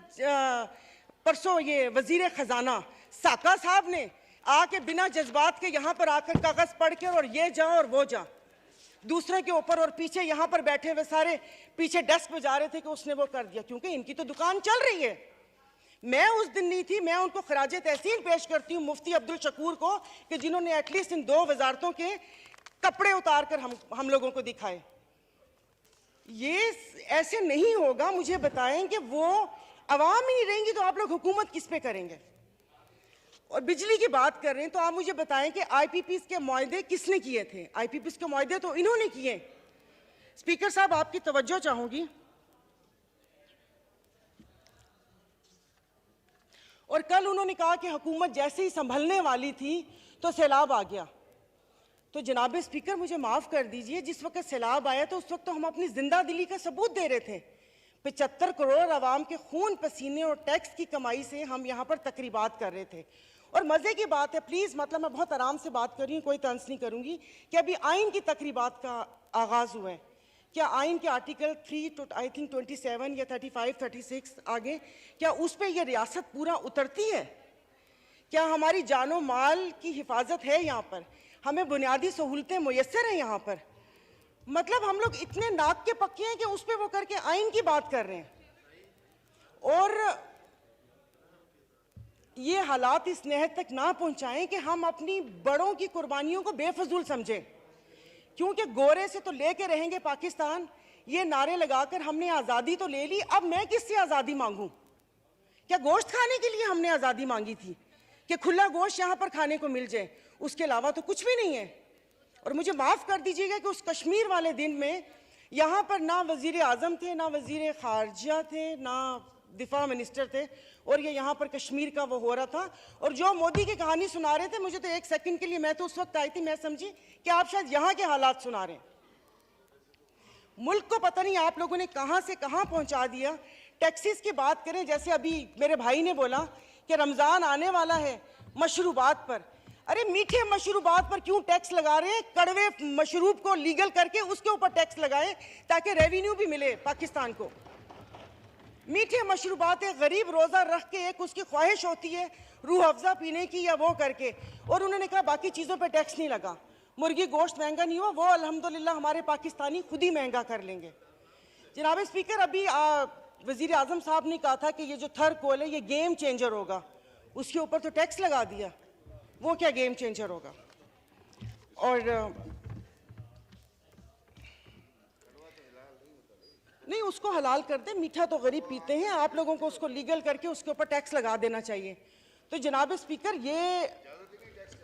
परसों ये वजीर खजाना साका साहब ने आके बिना जज्बात के यहाँ पर आकर कागज पढ़ के और ये जा और वो जा दूसरे के ऊपर, और पीछे यहाँ पर बैठे हुए सारे पीछे डेस्क पे जा रहे थे कि उसने वो कर दिया, क्योंकि इनकी तो दुकान चल रही है। मैं उस दिन नहीं थी, मैं उनको खराजे तहसीन पेश करती हूँ मुफ्ती अब्दुल शकूर को कि जिन्होंने एटलीस्ट इन 2 वजारतों के कपड़े उतार कर हम लोगों को दिखाए। ये ऐसे नहीं होगा। मुझे बताएं कि वो अवाम ही नहीं रहेंगी तो आप लोग हुकूमत किस पे करेंगे। और बिजली की बात कर रहे हैं तो आप मुझे बताएं कि IPPs के मुआहदे किसने किए थे। IPPs के मुआहदे तो इन्होंने किए। स्पीकर साहब, आपकी तवज्जो चाहूंगी। और कल उन्होंने कहा कि हुकूमत जैसे ही संभलने वाली थी तो सैलाब आ गया। तो जनाब स्पीकर मुझे माफ़ कर दीजिए, जिस वक्त सैलाब आया तो उस वक्त तो हम अपनी जिंदा दिली का सबूत दे रहे थे। 75 करोड़ आवाम के खून पसीने और टैक्स की कमाई से हम यहाँ पर तकरीबात कर रहे थे। और मज़े की बात है, प्लीज़ मतलब मैं बहुत आराम से बात कर रही हूँ, कोई तंज नहीं करूँगी, कि अभी आइन की तकरीबात का आगाज़ हुआ है। क्या आइन के आर्टिकल 3 to आई थिंक 27 या 35, 36 आगे, क्या उस पर यह रियासत पूरा उतरती है? क्या हमारी जानो माल की हिफाजत है यहाँ पर? हमें बुनियादी सहूलतें मुयस्सर हैं यहाँ पर? मतलब हम लोग इतने नाक के पक्के हैं कि उस पर वो करके आइन की बात कर रहे हैं। और ये हालात इस नहद तक ना पहुंचाएं कि हम अपनी बड़ों की कुर्बानियों को बेफजूल समझें, क्योंकि गोरे से तो लेके रहेंगे पाकिस्तान, ये नारे लगाकर हमने आज़ादी तो ले ली, अब मैं किससे आज़ादी मांगूं? क्या गोश्त खाने के लिए हमने आज़ादी मांगी थी कि खुला गोश्त यहाँ पर खाने को मिल जाए? उसके अलावा तो कुछ भी नहीं है। और मुझे माफ़ कर दीजिएगा कि उस कश्मीर वाले दिन में यहाँ पर ना वज़ीर आज़म थे, ना वज़ीर ख़ारजा थे, ना दिफा मिनिस्टर थे, और ये यहाँ पर कश्मीर का वो हो रहा था। और जो मोदी की कहानी सुना रहे थे, मुझे तो एक सेकंड के लिए, मैं तो उस वक्त आई थी, मैं समझी कि आप शायद यहाँ के हालात सुना रहे हैं। मुल्क को पता नहीं आप लोगों ने कहाँ से कहाँ पहुँचा दिया। टैक्सीज की बात करें, जैसे अभी मेरे भाई ने बोला कि रमज़ान आने वाला है, मशरूबात पर, अरे मीठे मशरूबात पर क्यों टैक्स लगा रहे हैं? कड़वे मशरूब को लीगल करके उसके ऊपर टैक्स लगाएं ताकि रेवेन्यू भी मिले पाकिस्तान को। मीठे मशरूबात एक गरीब रोज़ा रख के एक उसकी ख्वाहिश होती है रूह अफ़ज़ा पीने की या वो करके, और उन्होंने कहा बाकी चीज़ों पे टैक्स नहीं लगा। मुर्गी गोश्त महंगा नहीं हुआ, वो अल्हम्दुलिल्लाह हमारे पाकिस्तानी खुद ही महंगा कर लेंगे। जनाब स्पीकर, अभी वज़ीर आज़म साहब ने कहा था कि ये जो थर्ड कोल है ये गेम चेंजर होगा, उसके ऊपर तो टैक्स लगा दिया, वो क्या गेम चेंजर होगा? और नहीं, उसको हलाल कर दे, मीठा तो गरीब पीते हैं, आप लोगों को उसको लीगल करके उसके ऊपर टैक्स लगा देना चाहिए। तो जनाब स्पीकर, ये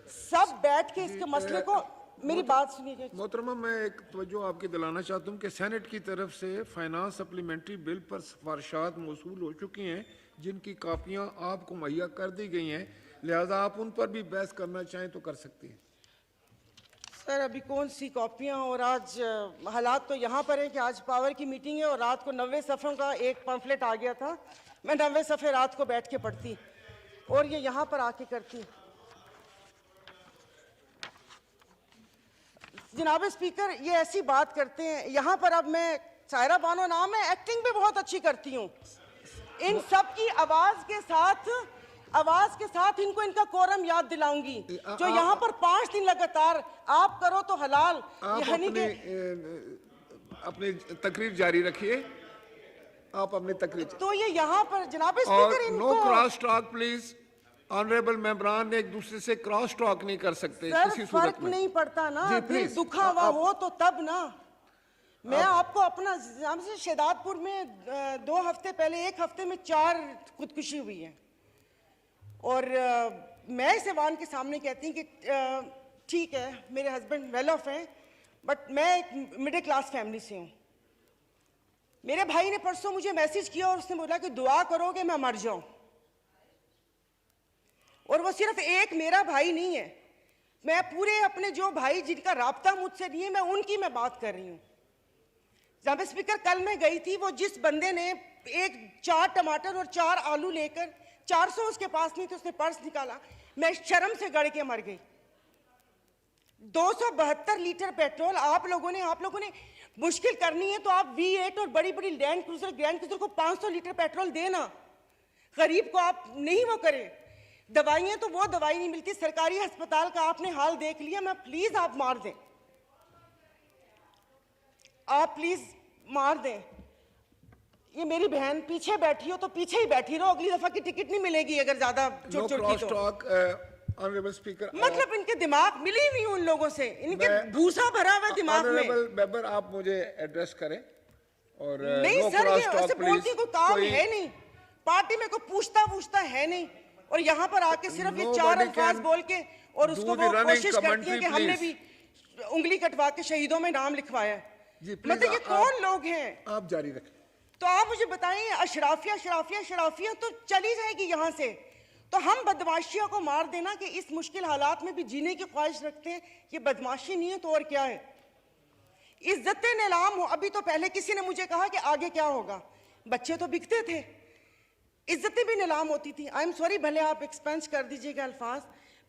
सब बैठ के इसके मसले को, मेरी बात सुनिए मोहतरमा, मैं एक तवज्जो आपकी दिलाना चाहता हूँ कि सेनेट की तरफ से फाइनेंस सप्लीमेंट्री बिल पर सिफारिशात मौसूल हो चुकी हैं, जिनकी कापियाँ आपको मुहैया कर दी गई हैं, लिहाजा आप उन पर भी बहस करना चाहें तो कर सकती हैं। सर, अभी कौन सी कॉपियाँ? और आज हालात तो यहाँ पर है कि आज पावर की मीटिंग है और रात को 90 सफ़ों का एक पम्फलेट आ गया था, मैं 90 सफ़े रात को बैठ के पढ़ती और ये यहाँ पर आके करती। जनाब स्पीकर, ये ऐसी बात करते हैं यहाँ पर। अब मैं, सायरा बानो नाम है, एक्टिंग भी बहुत अच्छी करती हूँ। इन सब की आवाज़ के साथ इनको इनका कोरम याद दिलाऊंगी, जो यहाँ पर 5 दिन लगातार आप करो तो हलाल, अपनी तकरीर जारी रखिए, आप अपनी तकरीर। तो ये यहाँ पर जनाब स्पीकर, इनको no cross talk please. Honourable मेंबरान ने एक दूसरे से क्रॉस टॉक नहीं कर सकते किसी सूरत में। फर्क नहीं पड़ता ना, दिल दुखा हुआ हो तो तब ना। मैं आपको अपना, शहदादपुर में 2 हफ्ते पहले, 1 हफ्ते में 4 खुदकुशी हुई है, और मैं इस ऐवान के सामने कहती हूँ कि ठीक है, मेरे हस्बैंड वेल ऑफ हैं, बट मैं एक मिडिल क्लास फैमिली से हूँ। मेरे भाई ने परसों मुझे मैसेज किया और उसने बोला कि दुआ करो कि मैं मर जाऊं। और वो सिर्फ एक मेरा भाई नहीं है, मैं पूरे अपने जो भाई जिनका राब्ता मुझसे नहीं है, मैं उनकी मैं बात कर रही हूँ। जनाब स्पीकर, कल मैं गई थी, वो जिस बंदे ने 4 टमाटर और 4 आलू लेकर 400 उसके पास नहीं थे, उसने पर्स निकाला, मैं शर्म से गड़ के मर गई। 272 लीटर पेट्रोल आप लोगों ने मुश्किल करनी है तो आप V8 और बड़ी बड़ी ग्रैंड क्रूजर को 500 लीटर पेट्रोल देना, गरीब को आप नहीं वो करें। दवाइयाँ तो वो दवाई नहीं मिलती, सरकारी अस्पताल का आपने हाल देख लिया। मैं प्लीज आप मार दें, आप प्लीज मार दें। ये मेरी बहन पीछे बैठी हो तो पीछे ही बैठी रहो, अगली दफा की टिकट नहीं मिलेगी अगर ज्यादा चुटचुटी तो। ऑनरेबल स्पीकर, मतलब इनके दिमाग मिली हुई उन लोगों से, इनके भूसा भरा हुआ दिमाग में। ऑनरेबल मेंबर, आप मुझे एड्रेस करें। और नहीं सर, ये ऐसे बोलती कोई काम है नहीं, पार्टी में कोई पूछता है नहीं, और यहाँ पर आके सिर्फ ये 4 अल्फाज बोल के और उसको वो कोशिश करती है कि हमने भी उंगली कटवा के शहीदों में नाम लिखवाया है। मतलब ये कौन लोग हैं? आप जारी रखें। तो आप मुझे बताएं, अशराफिया तो चली जाएगी यहाँ से, तो हम बदमाशियों को मार देना कि इस मुश्किल हालात में भी जीने की ख्वाहिश रखते हैं, ये बदमाशी नहीं है तो और क्या है? इज्जतें नीलाम हो। अभी तो पहले किसी ने मुझे कहा कि आगे क्या होगा, बच्चे तो बिकते थे, इज्जतें भी नीलाम होती थी। आई एम सॉरी, भले आप एक्सपेंस कर दीजिएगा अल्फाज,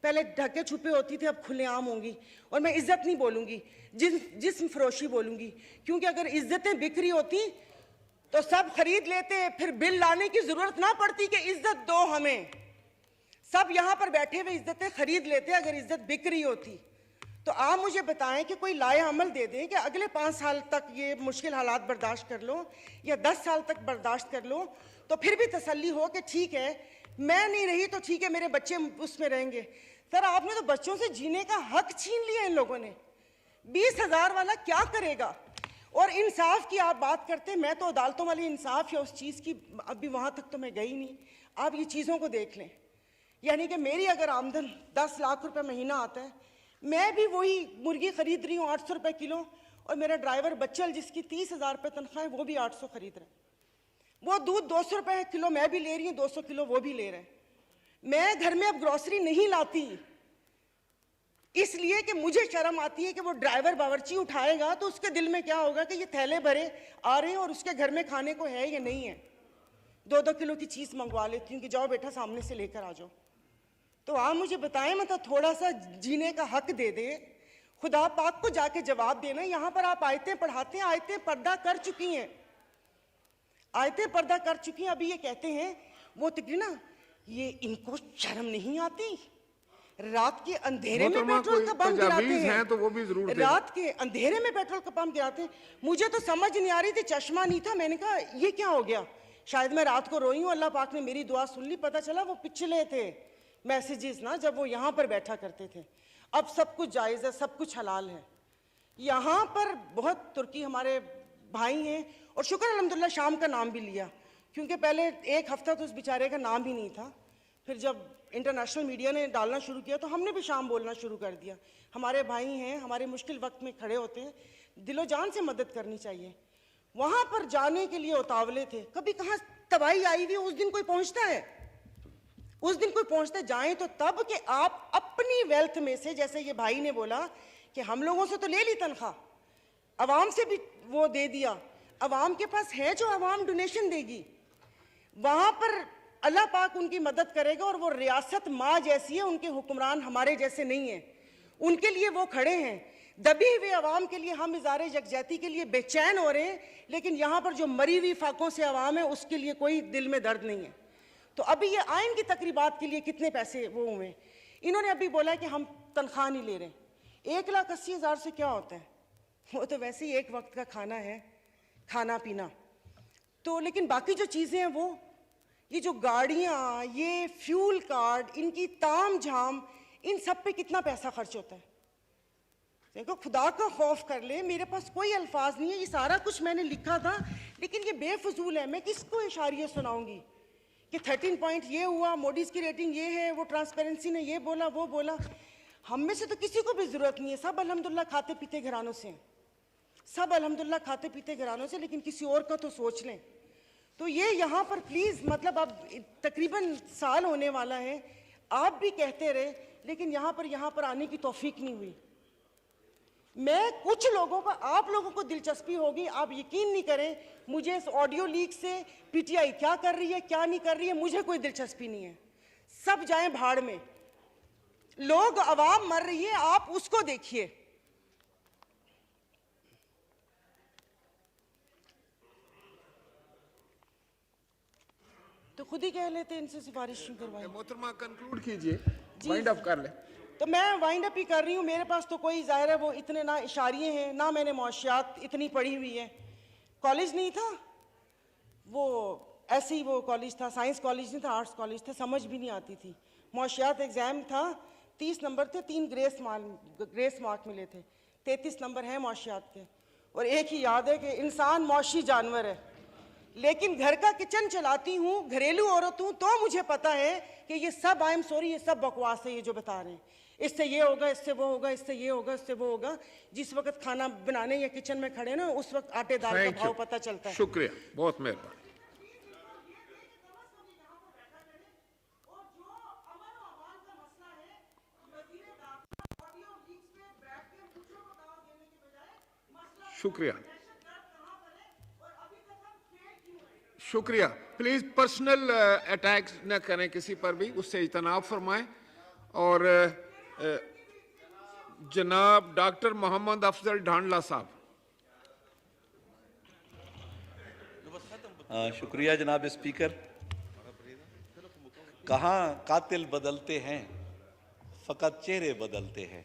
पहले ढके छुपे होती थी, अब खुलेआम होंगी। और मैं इज्जत नहीं बोलूंगी, जिस्म फरोशी बोलूंगी, क्योंकि अगर इज्जतें बिक रही होती तो सब खरीद लेते, फिर बिल लाने की जरूरत ना पड़ती कि इज्जत दो हमें। सब यहाँ पर बैठे हुए इज्जतें खरीद लेते अगर इज्जत बिक रही होती। तो आप मुझे बताएं कि कोई लाए अमल दे दें कि अगले 5 साल तक ये मुश्किल हालात बर्दाश्त कर लो या 10 साल तक बर्दाश्त कर लो, तो फिर भी तसल्ली हो कि ठीक है, मैं नहीं रही तो ठीक है, मेरे बच्चे उसमें रहेंगे। सर, आपने तो बच्चों से जीने का हक छीन लिया इन लोगों ने। 20,000 वाला क्या करेगा? और इंसाफ की आप बात करते हैं, मैं तो अदालतों वाली इंसाफ या उस चीज़ की अभी वहाँ तक तो मैं गई नहीं। आप ये चीज़ों को देख लें, यानी कि मेरी अगर आमदन 10 लाख रुपए महीना आता है, मैं भी वही मुर्गी खरीद रही हूँ 800 रुपये किलो, और मेरा ड्राइवर बच्चल जिसकी 30,000 रुपये तनख्वाह है वो भी 800 खरीद रहे हैं। वो दूध 200 रुपये किलो मैं भी ले रही हूँ, 200 किलो वो भी ले रहे हैं। मैं घर में अब ग्रोसरी नहीं लाती इसलिए कि मुझे शर्म आती है कि वो ड्राइवर बावर्ची उठाएगा तो उसके दिल में क्या होगा कि ये थैले भरे आ रहे हैं और उसके घर में खाने को है या नहीं है। 2-2 किलो की चीज़ मंगवा लेती हूँ कि जाओ बेटा सामने से लेकर आ जाओ। तो आप मुझे बताएं, मतलब थोड़ा सा जीने का हक दे दे, खुदा पाक को जाके जवाब देना। यहाँ पर आप आयतें पढ़ाते हैं, आयतें पर्दा कर चुकी हैं, आयतें पर्दा कर चुकी हैं। अभी ये कहते हैं वो तो ना, ये इनको शर्म नहीं आती, रात के अंधेरे में पेट्रोल का पंप गिराते हैं, तो वो भी जरूर रात के अंधेरे में पेट्रोल का पंप गिराते हैं। मुझे तो समझ नहीं आ रही थी, चश्मा नहीं था, मैंने कहा ये क्या हो गया, शायद मैं रात को रोई हूँ, अल्लाह पाक ने मेरी दुआ सुन ली। पता चला वो पिछले थे मैसेजेस ना, जब वो यहाँ पर बैठा करते थे। अब सब कुछ जायज़ है, सब कुछ हलाल है। यहाँ पर बहुत तुर्की हमारे भाई हैं, और शुक्र अल्हम्दुलिल्लाह शाम का नाम भी लिया, क्योंकि पहले 1 हफ्ता तो उस बेचारे का नाम ही नहीं था। फिर जब इंटरनेशनल मीडिया ने डालना शुरू किया तो हमने भी शाम बोलना शुरू कर दिया। हमारे भाई हैं, हमारे मुश्किल वक्त में खड़े होते हैं, दिलो जान से मदद करनी चाहिए। वहाँ पर जाने के लिए उतावले थे, कभी कहाँ तबाही आई हुई, उस दिन कोई पहुँचता है, उस दिन कोई पहुँचता जाए तो तब कि आप अपनी वेल्थ में से, जैसे ये भाई ने बोला कि हम लोगों से तो ले ली तनख्वाह, अवाम से भी वो दे दिया, अवाम के पास है जो अवाम डोनेशन देगी, वहाँ पर अल्लाह पाक उनकी मदद करेगा। और वो रियासत माँ जैसी है, उनके हुक्मरान हमारे जैसे नहीं हैं, उनके लिए वो खड़े हैं। दबी हुए अवाम के लिए हम इज़ारे यकजहती के लिए बेचैन हो रहे हैं, लेकिन यहाँ पर जो मरी हुई फाकों से अवाम है उसके लिए कोई दिल में दर्द नहीं है। तो अभी ये आइन की तकरीबात के लिए कितने पैसे वो हुए, इन्होंने अभी बोला कि हम तनख्वाह नहीं ले रहे। 1,80,000 से क्या होता है, वो तो वैसे ही एक वक्त का खाना है, खाना पीना तो। लेकिन बाकी जो चीज़ें हैं वो, ये जो गाड़ियाँ, ये फ्यूल कार्ड, इनकी ताम झाम, इन सब पे कितना पैसा खर्च होता है। देखो, खुदा का खौफ कर ले, मेरे पास कोई अल्फाज नहीं है, ये सारा कुछ मैंने लिखा था लेकिन ये बेफजूल है। मैं किसको इशारिये सुनाऊंगी कि 13 पॉइंट ये हुआ, मोडीज़ की रेटिंग ये है, वो ट्रांसपेरेंसी ने ये बोला वो बोला। हम में से तो किसी को भी ज़रूरत नहीं है, सब अल्हम्दुलिल्लाह खाते पीते घरानों से हैं, सब अल्हम्दुलिल्लाह खाते पीते घरानों से, लेकिन किसी और का तो सोच लें। तो ये यहाँ पर प्लीज़, मतलब अब तकरीबन साल होने वाला है, आप भी कहते रहे, लेकिन यहाँ पर आने की तौफीक नहीं हुई। मैं कुछ लोगों का, आप लोगों को दिलचस्पी होगी, आप यकीन नहीं करें, मुझे इस ऑडियो लीक से पीटीआई क्या कर रही है क्या नहीं कर रही है मुझे कोई दिलचस्पी नहीं है। सब जाएं भाड़ में, लोग, अवाम मर रही है, आप उसको देखिए। तो खुद ही कह लेते इनसे सिफारिश क्यों करवाई। मोहतरमा कंक्लूड कीजिए, वाइंड अप कर ले। तो मैं वाइंड अप ही कर रही हूँ। मेरे पास तो कोई ज़ाहिर है वो इतने ना इशारिये हैं, ना मैंने मुआशियात इतनी पढ़ी हुई है। कॉलेज नहीं था वो, ऐसे ही वो कॉलेज था, साइंस कॉलेज नहीं था, आर्ट्स कॉलेज था, समझ भी नहीं आती थी। मुआशियात एग्ज़ाम था, 30 नंबर थे, 3 ग्रेस मार्क मिले थे, 33 नंबर हैं मुआशियात के। और एक ही याद है कि इंसान मौशी जानवर है, लेकिन घर का किचन चलाती हूँ, घरेलू औरत हूँ, तो मुझे पता है कि ये सब, आई एम सॉरी, ये सब बकवास है ये जो बता रहे हैं। इससे ये होगा, इससे वो होगा, इससे ये होगा, इससे वो होगा। जिस वक्त खाना बनाने या किचन में खड़े ना, उस वक्त आटे दाल का भाव पता चलता है। शुक्रिया, बहुत मेहरबानी। शुक्रिया, शुक्रिया। प्लीज पर्सनल अटैक्स न करें किसी पर भी, उससे इजतनाब फरमाएं। और जनाब डॉक्टर मोहम्मद अफजल ढांडला साहब। शुक्रिया जनाब स्पीकर। कहाँ कातिल बदलते हैं, फ़कत चेहरे बदलते हैं।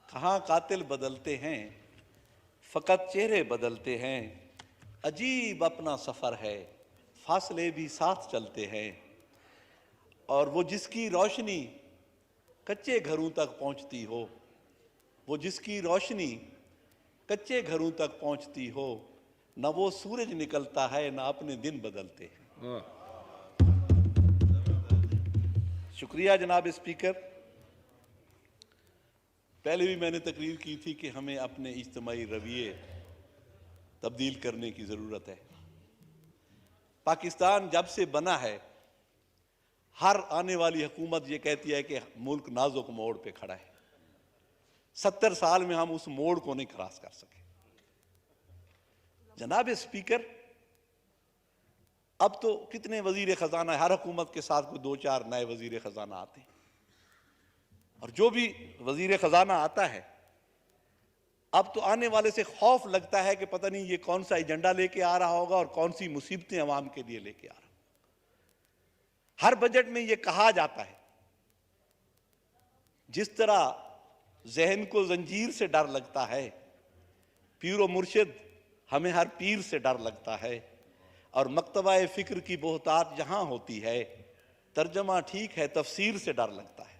कहाँ कातिल बदलते हैं, फ़कत चेहरे बदलते हैं। अजीब अपना सफ़र है, फासले भी साथ चलते हैं। और वो जिसकी रोशनी कच्चे घरों तक पहुंचती हो, वो जिसकी रोशनी कच्चे घरों तक पहुंचती हो, न वो सूरज निकलता है, न अपने दिन बदलते हैं। शुक्रिया जनाब स्पीकर। पहले भी मैंने तकरीर की थी कि हमें अपने इज्तिमाई रवैये तब्दील करने की ज़रूरत है। पाकिस्तान जब से बना है, हर आने वाली हुकूमत ये कहती है कि मुल्क नाजुक मोड़ पे खड़ा है। 70 साल में हम उस मोड़ को नहीं क्रॉस कर सके। जनाब स्पीकर, अब तो कितने वजीर खजाना, हर हुकूमत के साथ कोई 2-4 नए वजीर खजाना आते हैं, और जो भी वजीर खजाना आता है, अब तो आने वाले से खौफ लगता है कि पता नहीं ये कौन सा एजेंडा लेके आ रहा होगा और कौन सी मुसीबतें अवाम के लिए लेके आ रहा। हर बजट में ये कहा जाता है, जिस तरह जहन को जंजीर से डर लगता है, पीर व मुर्शिद हमें हर पीर से डर लगता है, और मकतबा फिक्र की बोहतात जहां होती है, तर्जमा ठीक है तफसीर से डर लगता है।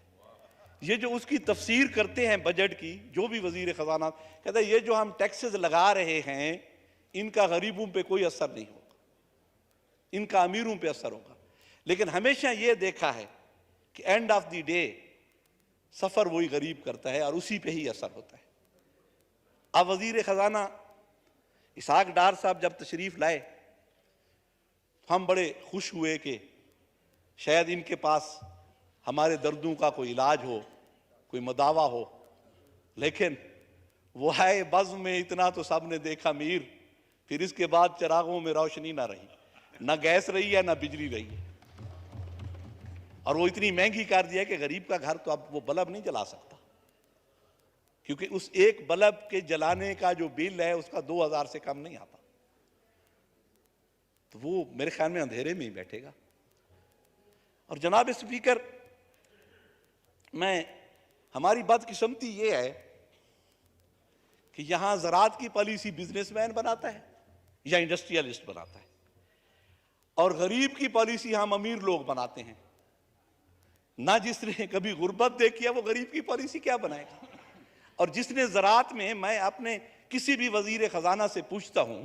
ये जो उसकी तफसीर करते हैं बजट की, जो भी वजीर खजाना कहता है ये जो हम टैक्सेस लगा रहे हैं, इनका गरीबों पे कोई असर नहीं होगा, इनका अमीरों पे असर होगा। लेकिन हमेशा ये देखा है कि एंड ऑफ द डे सफर वही गरीब करता है और उसी पे ही असर होता है। अब वजीर खजाना इसहाक डार साहब जब तशरीफ लाए, हम बड़े खुश हुए कि शायद इनके पास हमारे दर्दों का कोई इलाज हो, कोई मदावा हो। लेकिन वो है बज़्म में इतना तो सब ने देखा मीर, फिर इसके बाद चिरागों में रोशनी ना रही, ना गैस रही है ना बिजली रही है। और वो इतनी महंगी कर दिया कि गरीब का घर तो अब वो बल्ब नहीं जला सकता, क्योंकि उस एक बल्ब के जलाने का जो बिल है उसका 2000 से कम नहीं आता। तो वो मेरे ख्याल में अंधेरे में ही बैठेगा। और जनाब स्पीकर, हमारी बदकिस्मती ये है कि यहां ज़राअत की पॉलिसी बिजनेसमैन बनाता है या इंडस्ट्रियलिस्ट बनाता है, और गरीब की पॉलिसी हम अमीर लोग बनाते हैं। ना जिसने कभी गुर्बत देखी है वो गरीब की पॉलिसी क्या बनाएगा। और जिसने ज़राअत में, मैं अपने किसी भी वजीर खजाना से पूछता हूं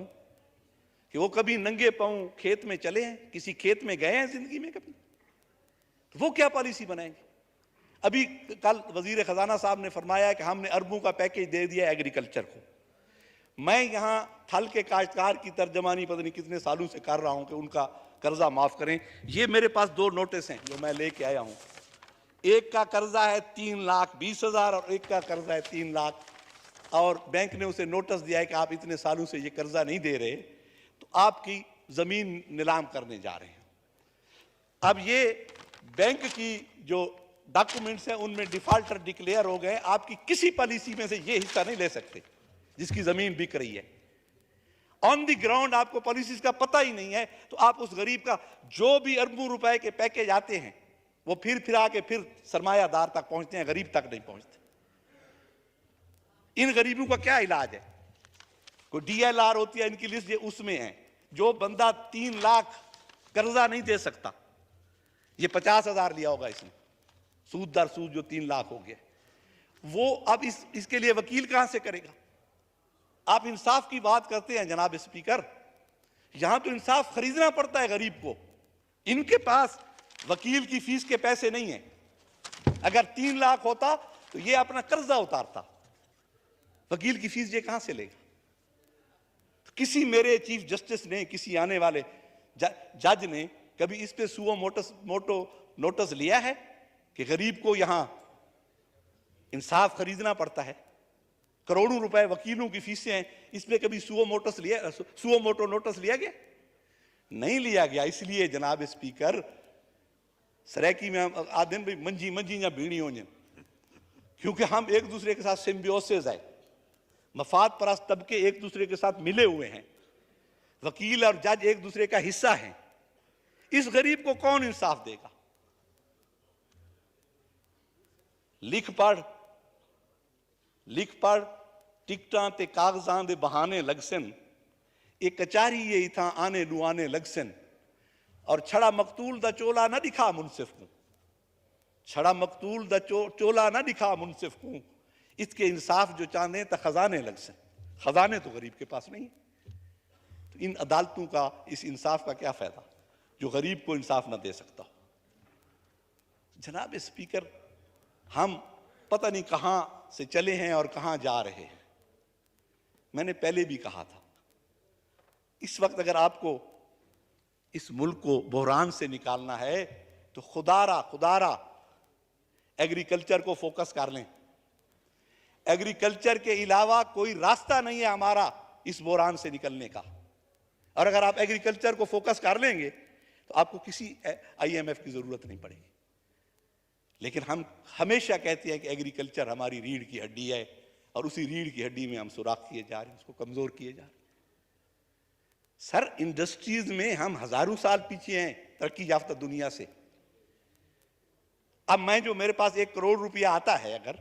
कि वो कभी नंगे पांव खेत में चले हैं, किसी खेत में गए हैं जिंदगी में कभी, तो वो क्या पॉलिसी बनाएंगे। अभी कल वजीर खजाना साहब ने फरमाया कि हमने अरबों का पैकेज दे दिया एग्रीकल्चर को। मैं यहाँ थल के काश्तकार की तर्जमानी पता नहीं कितने सालों से कर रहा हूँ कि उनका कर्जा माफ करें। ये मेरे पास 2 नोटिस हैं जो मैं लेके आया हूँ। एक का कर्जा है 3,20,000 और एक का कर्जा है 3 लाख, और बैंक ने उसे नोटिस दिया है कि आप इतने सालों से ये कर्जा नहीं दे रहे तो आपकी जमीन नीलाम करने जा रहे हैं। अब ये बैंक की जो डॉक्यूमेंट्स हैं उनमें डिफॉल्टर डिक्लेयर हो गए। आपकी किसी पॉलिसी में से ये हिस्सा नहीं ले सकते जिसकी जमीन बिक रही है। ऑन द ग्राउंड आपको पॉलिसीज का पता ही नहीं है, तो आप उस गरीब का जो भी अरबों रुपए के पैकेज आते हैं वो फिर आके फिर सरमायादार तक पहुंचते हैं, गरीब तक नहीं पहुंचते। इन गरीबों का क्या इलाज है। कोई DLR होती है इनकी लिस्ट, ये उसमें है। जो बंदा 3 लाख कर्जा नहीं दे सकता, ये 50,000 लिया होगा इसने, सूद दर सूद जो 3 लाख हो गया, वो अब इसके लिए वकील कहां से करेगा। आप इंसाफ की बात करते हैं जनाब स्पीकर, यहां तो इंसाफ खरीदना पड़ता है गरीब को। इनके पास वकील की फीस के पैसे नहीं है। अगर 3 लाख होता तो ये अपना कर्जा उतारता, वकील की फीस ये कहां से लेगा। तो किसी मेरे चीफ जस्टिस ने, किसी आने वाले जज ने कभी इस पे सुओ मोटो नोटिस लिया है कि गरीब को यहां इंसाफ खरीदना पड़ता है। करोड़ों रुपए वकीलों की फीसें हैं, इस पे कभी सुओ मोटो नोटिस लिया गया? नहीं लिया गया। इसलिए जनाब स्पीकर, सराकी में आदन भाई मंजी मंजी या बीणी हो, क्योंकि हम एक दूसरे के साथ सिम्बियोसिस है, मफाद परस्त तबके एक दूसरे के साथ मिले हुए हैं, वकील और जज एक दूसरे का हिस्सा हैं। इस गरीब को कौन इंसाफ देगा? लिख पढ़ टिकटां ते कागजां दे बहाने लगसन, एक कचारी ये इथां आने लुआने लगसन, और छड़ा मकतूल दा चोला ना दिखा मुनसिफ को, छड़ा मकतूल दा चोला ना दिखा मुनसिफ को, इसके इंसाफ जो चाहने तो खजाने लगसन। खजाने तो गरीब के पास नहीं है, तो इन अदालतों का, इस इंसाफ का क्या फायदा जो गरीब को इंसाफ ना दे सकता? जनाब स्पीकर, हम पता नहीं कहां से चले हैं और कहां जा रहे हैं। मैंने पहले भी कहा था, इस वक्त अगर आपको इस मुल्क को बहरान से निकालना है तो खुदारा एग्रीकल्चर को फोकस कर लें। एग्रीकल्चर के अलावा कोई रास्ता नहीं है हमारा इस बहरान से निकलने का। और अगर आप एग्रीकल्चर को फोकस कर लेंगे तो आपको किसी IMF की जरूरत नहीं पड़ेगी। लेकिन हम हमेशा कहते हैं कि एग्रीकल्चर हमारी रीढ़ की हड्डी है, और उसी रीढ़ की हड्डी में हम सुराख किए जा रहे हैं, उसको कमजोर किए जा रहे हैं। सर, इंडस्ट्रीज में हम हजारों साल पीछे हैं तरक्की याफ्ता दुनिया से। अब मैं जो मेरे पास 1 करोड़ रुपया आता है अगर,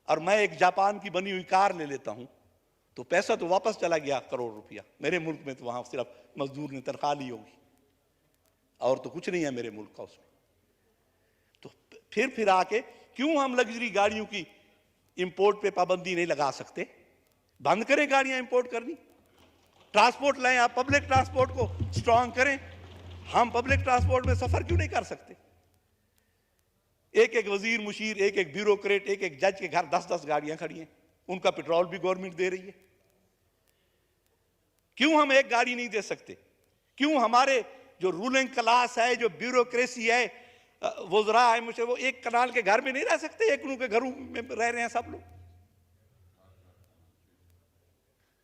और मैं एक जापान की बनी हुई कार ले लेता हूं, तो पैसा तो वापस चला गया करोड़ रुपया। मेरे मुल्क में तो वहां सिर्फ मजदूर ने तनख्वाह ली होगी, और तो कुछ नहीं है मेरे मुल्क का उसमें। तो फिर आके क्यों हम लग्जरी गाड़ियों की इंपोर्ट पे पाबंदी नहीं लगा सकते? बंद करें गाड़ियां इंपोर्ट करनी, ट्रांसपोर्ट लाएं, आप पब्लिक ट्रांसपोर्ट को स्ट्रांग करें। हम पब्लिक ट्रांसपोर्ट में सफर क्यों नहीं कर सकते? एक वजीर मुशीर, एक ब्यूरोक्रेट, एक जज के घर 10-10 गाड़ियां खड़ी हैं, उनका पेट्रोल भी गवर्नमेंट दे रही है। क्यों हम एक गाड़ी नहीं दे सकते? क्यों हमारे जो रूलिंग क्लास है, जो ब्यूरोक्रेसी है, वज़रा है, मुझे वो एक कनाल के घर में नहीं रह सकते? एक के घरों में रह रहे हैं सब लोग,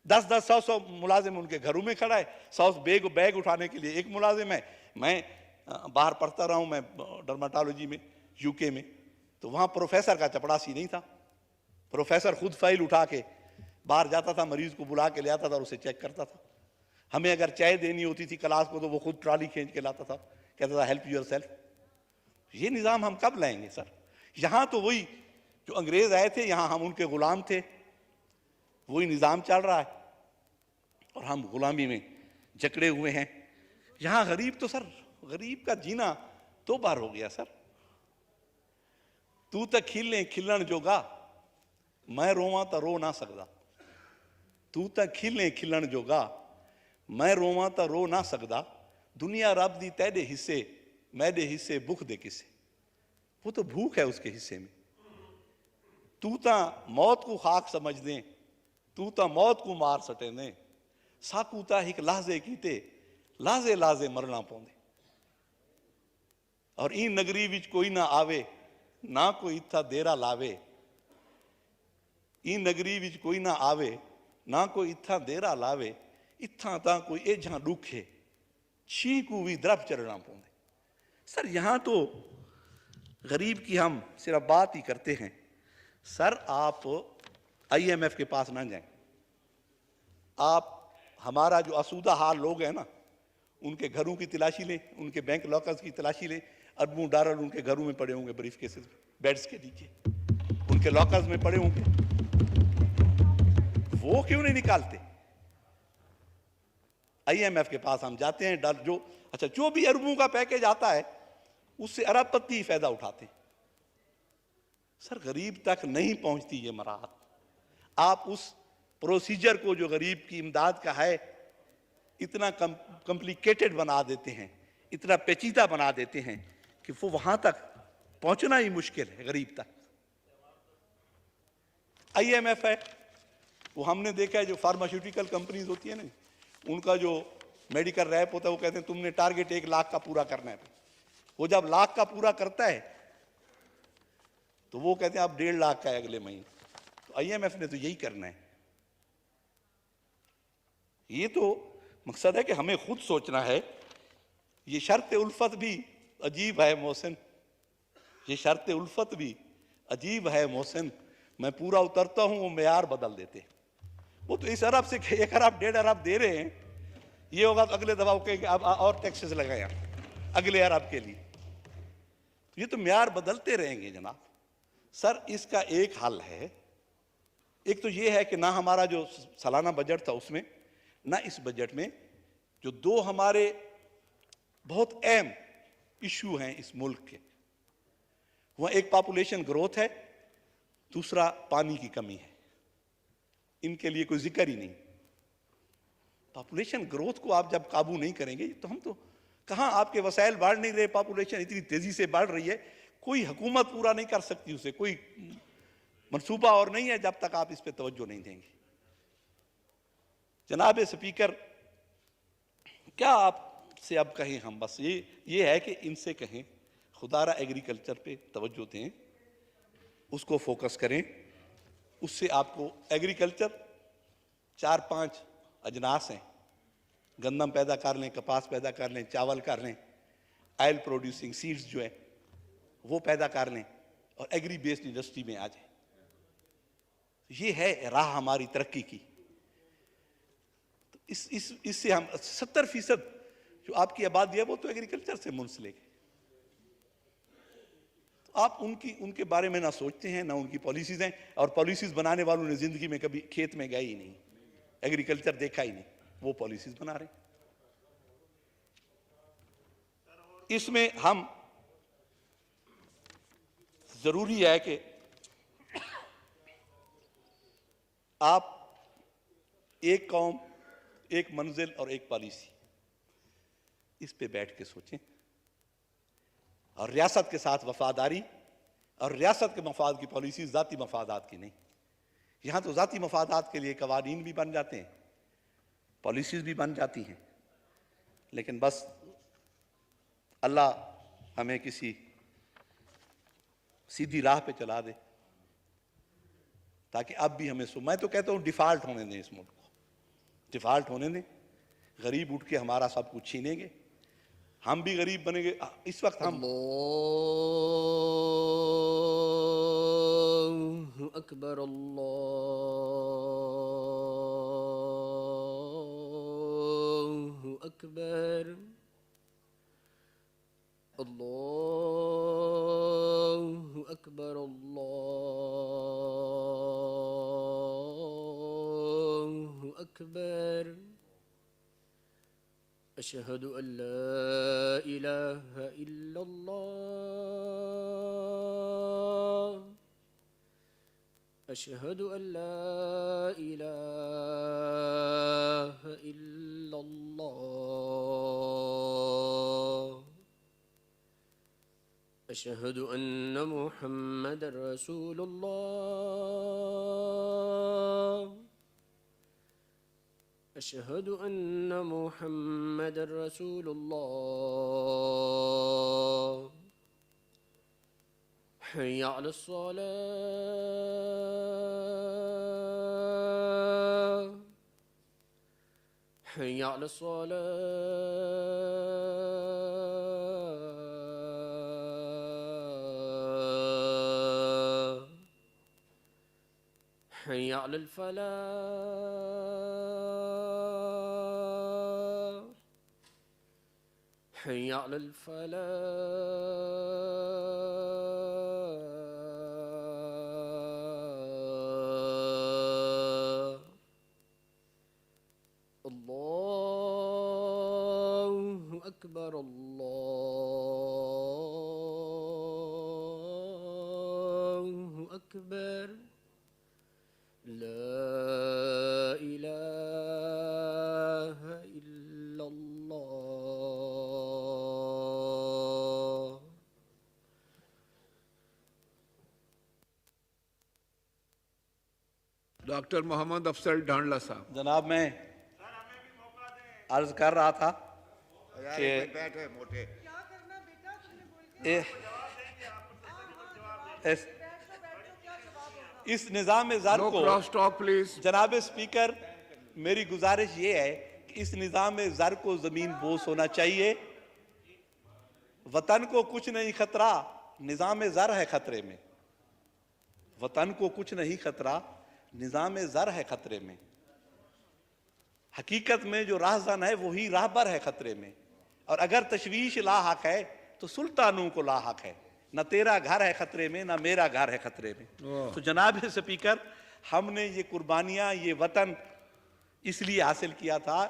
10-10, 100-100 मुलाजिम उनके घरों में खड़ा है। 100 बैग उठाने के लिए एक मुलाजिम है। मैं बाहर पढ़ता रहा हूं, मैं डर्माटोलॉजी में UK में, तो वहां प्रोफेसर का चपड़ासी नहीं था। प्रोफेसर खुद फाइल उठा के बाहर जाता था, मरीज को बुला के ले आता था और उसे चेक करता था। हमें अगर चाय देनी होती थी क्लास को तो वो खुद ट्रॉली खींच के लाता था, कहता था हेल्प यूर सेल्फ। ये निज़ाम हम कब लाएंगे सर? यहां तो वही जो अंग्रेज आए थे, यहां हम उनके गुलाम थे, वही निज़ाम चल रहा है और हम गुलामी में जकड़े हुए हैं। यहां गरीब तो सर, गरीब का जीना 2 बार हो गया सर। तू तो खिले खिलन जोगा, मैं रोवां तो रो ना सकदा। तू तो खिले खिलन जोगा, मैं रोवां तो रो ना सकदा। दुनिया रब दी तेरे हिस्से, मैदे हिस्से भूख दे किसे। वो तो भूख है उसके हिस्से में। तू तो मौत को खाक समझ दे, तू तो मौत को मार सटे ने। साकू ता एक लाजे कीते, लाजे लाजे मरना पौंदे। और ई नगरी विच कोई ना आवे, ना कोई इत्था देरा लावे। ई नगरी विच कोई ना आवे, ना कोई इत्था देरा लावे। इत्था ता कोई एझा दुखे, छी को भी द्रफ चढ़ना पौंदे। सर, यहां तो गरीब की हम सिर्फ बात ही करते हैं। सर, आप IMF के पास ना जाएं। आप हमारा जो आसूदा हाल लोग हैं ना, उनके घरों की तलाशी लें, उनके बैंक लॉकर्स की तलाशी लें। अरबों डॉलर उनके घरों में पड़े होंगे, ब्रीफ केसेस में, बेड्स के नीचे उनके लॉकर्स में पड़े होंगे। वो क्यों नहीं निकालते? IMF के पास हम जाते हैं, जो भी अरबों का पैकेज आता है उससे अरबपति फायदा उठाते हैं। सर, गरीब तक नहीं पहुंचती ये मराहत। आप उस प्रोसीजर को जो गरीब की इमदाद का है इतना कॉम्प्लिकेटेड बना देते हैं, इतना पेचीदा बना देते हैं कि वो वहां तक पहुंचना ही मुश्किल है गरीब तक। IMF है, वो हमने देखा है, जो फार्मास्यूटिकल कंपनीज होती है ना, उनका जो मेडिकल रैप होता है, वो कहते हैं तुमने टारगेट 1 लाख का पूरा करना है। वो जब लाख का पूरा करता है तो वो कहते हैं आप 1.5 लाख का है अगले महीने। तो IMF ने तो यही करना है। ये तो मकसद है कि हमें खुद सोचना है। ये शर्त उल्फत भी अजीब है मोहसिन, ये शर्त उल्फत भी अजीब है मोहसिन, मैं पूरा उतरता हूं वो मेयार बदल देते। वो तो इस अरब से 1 अरब 1.5 अरब दे रहे हैं, ये होगा तो अगले दफा कहेंगे अब और टैक्सेस लगाए अगले अरब के लिए। ये तो मेयार बदलते रहेंगे जनाब। सर इसका एक हल है, एक तो ये है कि ना हमारा जो सालाना बजट था उसमें, ना इस बजट में जो 2 हमारे बहुत अहम इशू हैं इस मुल्क के, वह एक पॉपुलेशन ग्रोथ है, दूसरा पानी की कमी है। इनके लिए कोई जिक्र ही नहीं। पॉपुलेशन ग्रोथ को आप जब काबू नहीं करेंगे तो हम तो कहां, आपके वसाइल बढ़ नहीं रहे, पॉपुलेशन इतनी तेजी से बढ़ रही है, कोई हुकूमत पूरा नहीं कर सकती उसे, कोई मंसूबा और नहीं है जब तक आप इस पे तवज्जो नहीं देंगे। जनाब स्पीकर, क्या आपसे अब कहें हम, बस ये है कि इनसे कहें खुदारा एग्रीकल्चर पे तवज्जो दें, उसको फोकस करें। उससे आपको एग्रीकल्चर 4-5 अजनास हैं, गंदम पैदा कर लें, कपास पैदा कर लें, चावल कर लें, ऑयल प्रोड्यूसिंग सीड्स जो है वो पैदा कर लें और एग्री बेस्ड इंडस्ट्री में आ जाए। ये है राह हमारी तरक्की की। तो इससे हम 70% जो आपकी आबादी है वो तो एग्रीकल्चर से मुंसलिक है। तो आप उनके बारे में ना सोचते हैं, ना उनकी पॉलिसीज हैं, और पॉलिसीज बनाने वालों ने जिंदगी में कभी खेत में गए ही नहीं, एग्रीकल्चर देखा ही नहीं, वो पॉलिसीज बना रहे हैं। इसमें हम जरूरी है कि आप एक कौम, एक मंजिल और एक पॉलिसी, इस पे बैठ के सोचें, और रियासत के साथ वफादारी, और रियासत के मफाद की पॉलिसी जाती मफादात की नहीं। यहां तो जाती मफादात के लिए कवानीन भी बन जाते हैं, पॉलिसीज भी बन जाती हैं, लेकिन बस अल्लाह हमें किसी सीधी राह पे चला दे ताकि अब भी हमें मैं तो कहता हूं डिफॉल्ट होने दें, इस मुल्क को डिफॉल्ट होने दें। गरीब उठ के हमारा सब कुछ छीनेंगे, हम भी गरीब बनेंगे। इस वक्त हम अल्लाहु अकबर, अल्लाहु अकबर, अल्लाहु अकबर, अल्लाहु अकबर। अशहदु अल्ला इलाहा इल्लल्लाह, अशहदु अल्ला इलाहा इल्लल्लाह, अशहदु अन्न मुहम्मदर रसूलुल्लाह, अशहदु अन्न मुहम्मदर रसूलुल्लाह। हय्या अलस्सलाह, हय्या अलस्सलाह, हय्या अलल फलाह, हय्या अलल फलाह। अल्लाहु अकबर, अल्लाहु अकबर, ला इलाहा इल्लल्लाह। डॉक्टर मोहम्मद अफजल ढांडला साहब। जनाब मैं अर्ज कर रहा था कि बैठे मोटे इस निज़ाम ज़र No को cross talk, please. जनाब स्पीकर, मेरी गुजारिश ये है कि इस निज़ाम ज़र को ज़मीन बोस होना चाहिए। वतन को कुछ नहीं खतरा, निज़ाम ज़र है खतरे में। वतन को कुछ नहीं खतरा, निज़ाम ज़र है खतरे में। हकीकत में जो राहज़न है वही राहबर है खतरे में। और अगर तशवीश लाहक है तो सुल्तानों को लाहक है। न तेरा घर है खतरे में, न मेरा घर है खतरे में। तो जनाब स्पीकर, हमने ये कुर्बानियाँ, ये वतन इसलिए हासिल किया था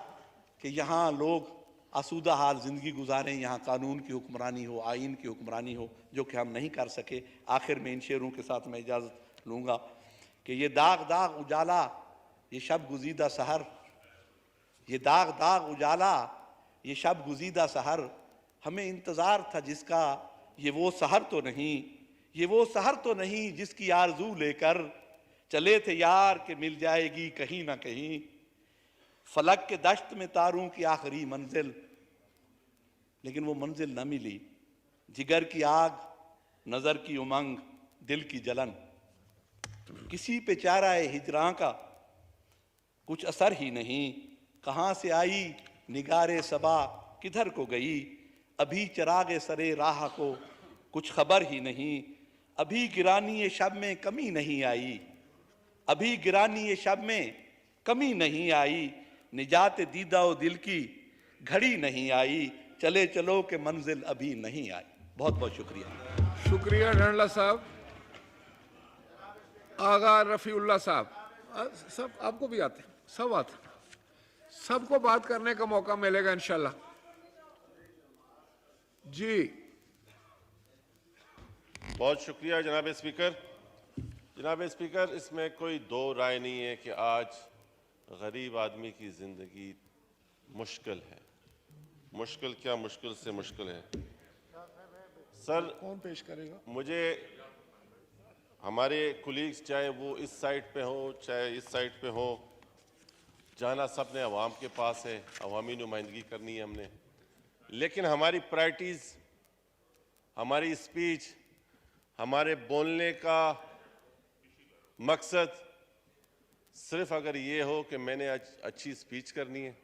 कि यहाँ लोग आसूदा हाल ज़िंदगी गुजारें, यहाँ कानून की हुक्मरानी हो, आइन की हुक्मरानी हो, जो कि हम नहीं कर सके। आखिर में इन शेरों के साथ मैं इजाज़त लूँगा कि ये दाग दाग उजाला, ये शब गुज़ीदा सहर, ये दाग दाग उजाला, ये शब गुज़ीदा सहर, हमें इंतज़ार था जिसका, ये वो सहर तो नहीं, ये वो सहर तो नहीं जिसकी आरज़ू लेकर चले थे यार कि मिल जाएगी कहीं ना कहीं। फलक के दश्त में तारों की आखिरी मंजिल, लेकिन वो मंजिल न मिली। जिगर की आग, नज़र की उमंग, दिल की जलन, किसी पे चारा है हिजरां का कुछ असर ही नहीं। कहाँ से आई निगारे सबा, किधर को गई, अभी चरागे सरे राह को कुछ खबर ही नहीं। अभी गिरानी ये शब में कमी नहीं आई, अभी गिरानी ये शब में कमी नहीं आई। निजात दीदा व दिल की घड़ी नहीं आई, चले चलो के मंजिल अभी नहीं आई। बहुत बहुत शुक्रिया। शुक्रिया ढंडला साहब। आगा रफीउल्लाह साहब, सब आपको भी आते, सब आते, सबको बात करने का मौका मिलेगा इंशाल्लाह। जी बहुत शुक्रिया जनाब स्पीकर। जनाब स्पीकर, इसमें कोई दो राय नहीं है कि आज गरीब आदमी की ज़िंदगी मुश्किल है। मुश्किल क्या, मुश्किल से मुश्किल है। सर कौन पेश करेगा? मुझे हमारे कुलीग्स, चाहे वो इस साइड पे हो चाहे इस साइड पे हो, जाना सब ने अवाम के पास है, अवामी नुमाइंदगी करनी है हमने। लेकिन हमारी प्रायरिटीज़, हमारी स्पीच, हमारे बोलने का मकसद सिर्फ अगर ये हो कि मैंने आज अच्छी स्पीच करनी है,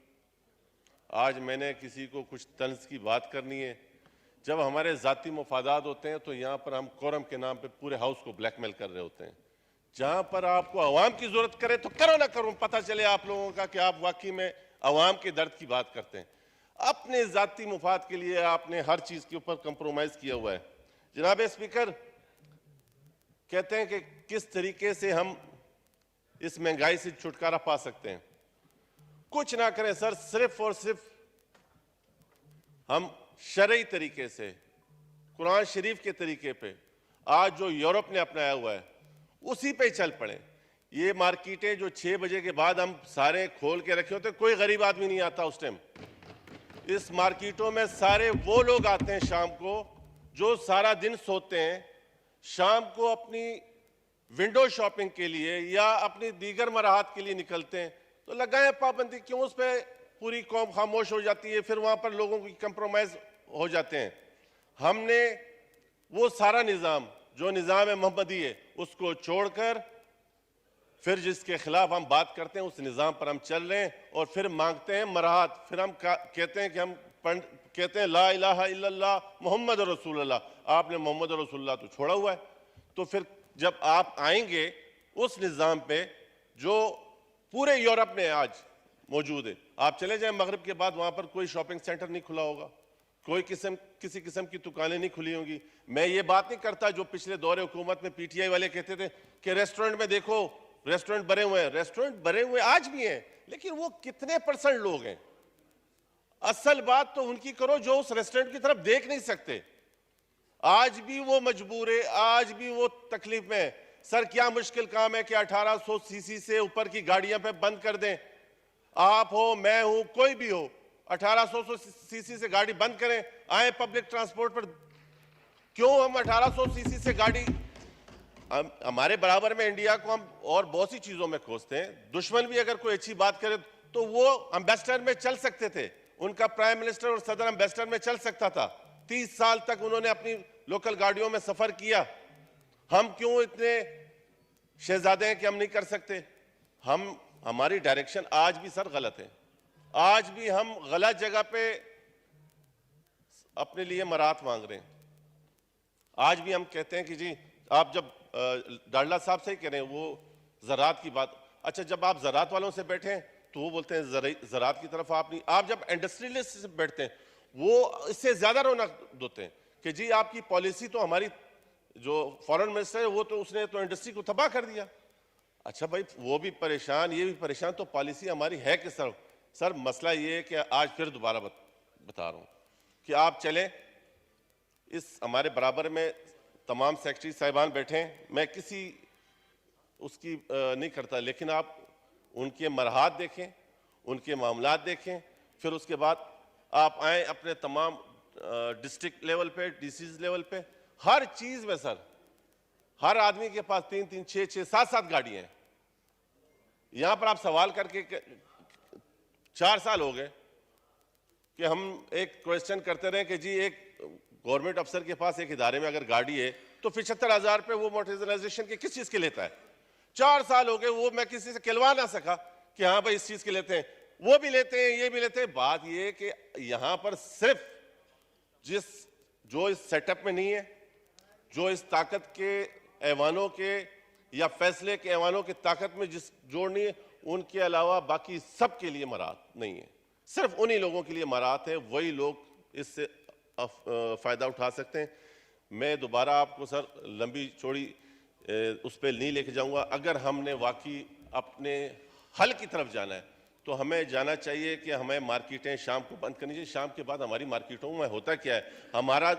आज मैंने किसी को कुछ तंज की बात करनी है। जब हमारे ज़ाती मफादात होते हैं तो यहाँ पर हम कोरम के नाम पे पूरे हाउस को ब्लैकमेल कर रहे होते हैं। जहाँ पर आपको अवाम की ज़रूरत करे तो करो ना करो, पता चले आप लोगों का कि आप वाकई में अवाम के दर्द की बात करते हैं। अपने ज़ाती मुफाद के लिए आपने हर चीज़ के ऊपर कंप्रोमाइज़ किया हुआ है। जनाब स्पीकर, कहते हैं कि किस तरीके से हम इस महंगाई से छुटकारा पा सकते हैं। कुछ ना करें सर, सिर्फ और सिर्फ हम शरई तरीके से, कुरान शरीफ के तरीके पे, आज जो यूरोप ने अपनाया हुआ है उसी पे चल पड़े। ये मार्केटें जो 6 बजे के बाद हम सारे खोल के रखे होते, कोई गरीब आदमी नहीं आता उस टाइम। इस मार्केटों में सारे वो लोग आते हैं शाम को जो सारा दिन सोते हैं, शाम को अपनी विंडो शॉपिंग के लिए या अपनी दीगर मराहत के लिए निकलते हैं। तो लगाएं पाबंदी, क्यों उस पर पूरी कौम खामोश हो जाती है, फिर वहां पर लोगों की कंप्रोमाइज हो जाते हैं। हमने वो सारा निज़ाम जो निज़ाम मोहम्मदी है उसको छोड़कर फिर जिसके खिलाफ हम बात करते हैं उस निज़ाम पर हम चल रहे हैं और फिर मांगते हैं मराहत। फिर हम कहते हैं कि हम कहते हैं ला इलाहा इल्लल्लाह मुहम्मद रसूलुल्लाह। आपने मोहम्मद रसूलुल्लाह तो छोड़ा हुआ है। तो फिर जब आप आएंगे उस निज़ाम पे जो पूरे यूरोप में आज मौजूद है, आप चले जाएं मगरिब के बाद, वहां पर कोई शॉपिंग सेंटर नहीं खुला होगा, कोई किसी किस्म की दुकानें नहीं खुली होंगी। मैं ये बात नहीं करता जो पिछले दौरे हुकूमत में पीटीआई वाले कहते थे कि रेस्टोरेंट में देखो रेस्टोरेंट भरे हुए हैं। रेस्टोरेंट भरे हुए आज भी हैं, लेकिन वो कितने % लोग हैं। असल बात तो उनकी करो जो उस रेस्टोरेंट की तरफ देख नहीं सकते। आज भी वो मजबूर है, आज भी वो तकलीफ में है। सर क्या मुश्किल काम है कि 1800 सीसी से ऊपर की गाड़ियां पे बंद कर दें। आप हो, मैं हूं, कोई भी हो, 1800 सीसी से गाड़ी बंद करें, आए पब्लिक ट्रांसपोर्ट पर। क्यों हम 1800 सीसी से गाड़ी, हमारे बराबर में इंडिया को हम और बहुत सी चीजों में खोजते हैं। दुश्मन भी अगर कोई अच्छी बात करे तो वो एम्बेसडर में चल सकते थे, उनका प्राइम मिनिस्टर और सदर एम्बेसडर में चल सकता था। 30 साल तक उन्होंने अपनी लोकल गाड़ियों में सफर किया। हम क्यों इतने शहजादे हैं कि हम नहीं कर सकते? हमारी डायरेक्शन आज भी सर गलत है। आज भी हम गलत जगह पे अपने लिए मराहत मांग रहे हैं। आज भी हम कहते हैं कि जी आप जब डालडा साहब से ही कह रहे हैं वो ज़रात की बात, अच्छा जब आप ज़रात वालों से बैठे हैं तो वो बोलते हैं ज़रात की तरफ आप नहीं। आप जब इंडस्ट्रियलिस्ट से बैठते हैं वो इससे ज़्यादा रौनक देते हैं कि जी आपकी पॉलिसी तो हमारी जो फॉरेन मिनिस्टर है वो तो उसने तो इंडस्ट्री को तबाह कर दिया। अच्छा भाई वो भी परेशान ये भी परेशान, तो पॉलिसी हमारी है कि सर मसला ये है कि आज फिर दोबारा बता रहा हूँ कि आप चलें, इस हमारे बराबर में तमाम सेक्रेटरी साहिबान बैठे हैं, मैं किसी उसकी नहीं करता, लेकिन आप उनके मरहात देखें, उनके मामलात देखें, फिर उसके बाद आप आए अपने तमाम डिस्ट्रिक्ट लेवल पे, डीसीज लेवल पे, हर चीज में सर हर आदमी के पास 3-3, 6-6, 7-7 गाड़ियां हैं। यहां पर आप सवाल करके 4 साल हो गए कि हम एक क्वेश्चन करते रहे कि जी एक गवर्नमेंट अफसर के पास एक इदारे में अगर गाड़ी है तो 75,000 रुपये वो मोटराइजेशन के किस चीज के लेता है? 4 साल हो गए वो मैं किसी से कहलवा ना सका कि हाँ भाई इस चीज के लेते हैं, वो भी लेते हैं ये भी लेते हैं। बात ये कि यहां पर सिर्फ जो इस सेटअप में नहीं है, जो इस ताकत के ऐवानों के या फैसले के ऐवानों की ताकत में जिस जोड़नी है, उनके अलावा बाकी सब के लिए मराहत नहीं है। सिर्फ उन्हीं लोगों के लिए मराहत है, वही लोग इससे फायदा उठा सकते हैं। मैं दोबारा आपको सर लंबी चौड़ी उस पर नहीं लेके जाऊंगा। अगर हमने वाकई अपने हल की तरफ जाना है तो हमें जाना चाहिए कि हमें मार्केटें शाम को बंद करनी चाहिए। शाम के बाद हमारी मार्केटों में होता क्या है, हमारा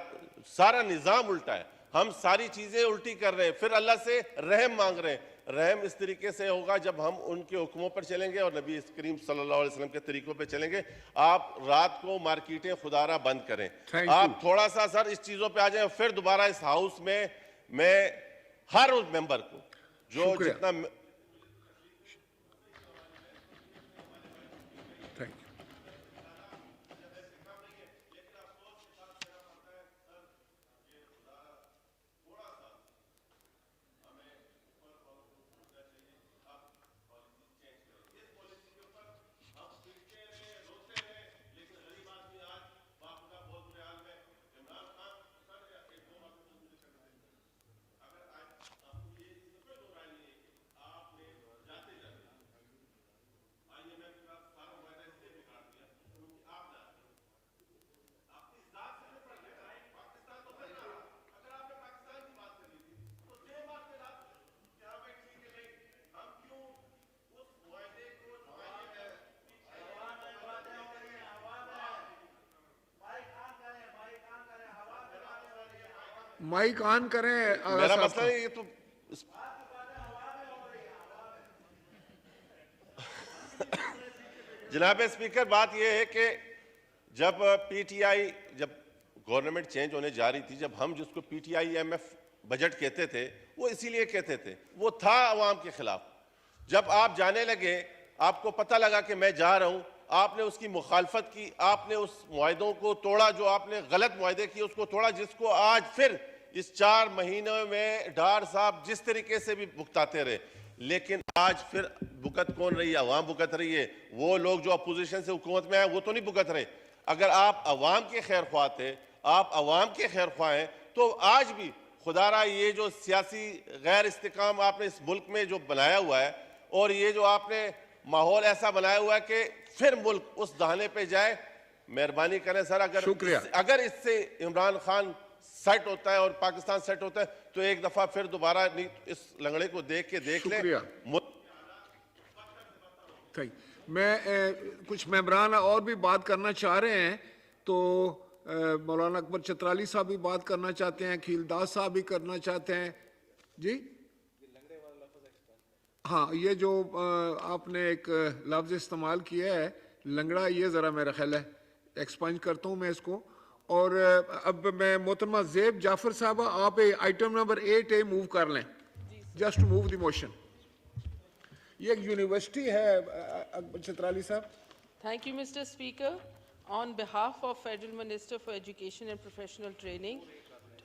सारा निज़ाम उल्टा है, हम सारी चीज़ें उल्टी कर रहे हैं, फिर अल्लाह से रहम मांग रहे हैं। रहम इस तरीके से होगा जब हम उनके हुक्मों पर चलेंगे और नबी करीम सल्लल्लाहु अलैहि वसल्लम के तरीकों पर चलेंगे। आप रात को मार्केटें खुदारा बंद करें। आप थोड़ा सा सर इस चीज़ों पर आ जाए, फिर दोबारा इस हाउस में मैं हर उस मेंबर को जो जितना माइक ऑन करें। मेरा मसला है ये तो जनाब स्पीकर, बात ये है कि जब पीटीआई जब गवर्नमेंट चेंज होने जा रही थी, जब हम जिसको पीटीआई एमएफ बजट कहते थे वो इसीलिए कहते थे, वो था अवाम के खिलाफ। जब आप जाने लगे, आपको पता लगा कि मैं जा रहा हूं, आपने उसकी मुखालफत की, आपने उस मुआहदों को तोड़ा, जो आपने गलत मुआहदे किए उसको तोड़ा, जिसको आज फिर इस 4 महीनों में डार साहब जिस तरीके से भी भुगताते रहे। लेकिन आज फिर भुगत कौन रही है? अवाम भुगत रही है। वो लोग जो अपोजिशन से हुकूमत में आए वो तो नहीं भुगत रहे। अगर आप अवाम के खैर ख्वाह थे, आप अवाम के खैर ख्वाह हैं, तो आज भी खुदारा ये जो सियासी गैर इस्तेकाम आपने इस मुल्क में जो बनाया हुआ है, और ये जो आपने माहौल ऐसा बनाया हुआ है कि फिर मुल्क उस दहाने पे जाए, मेहरबानी करें सर, अगर इससे इमरान खान सेट होता है और पाकिस्तान सेट होता है तो एक दफा फिर दोबारा इस लंगड़े को देख ले। मैं कुछ मेंबरान और भी बात करना चाह रहे हैं, तो मौलाना अकबर चतराली साहब भी बात करना चाहते हैं, खीलदास साहब भी करना चाहते हैं जी। हाँ, ये जो आपने एक लफ्ज़ इस्तेमाल किया है लंगड़ा, ये ज़रा मेरा ख्याल है एक्सपांड करता हूँ मैं इसको। और अब मैं मोहतरमा ज़ेब जाफर साहब, आप आइटम नंबर 8A मूव कर लें, जस्ट मूव द मोशन। ये एक यूनिवर्सिटी है चतराली साहब। Thank you mister speaker. On behalf of Federal Minister for Education and Professional Training,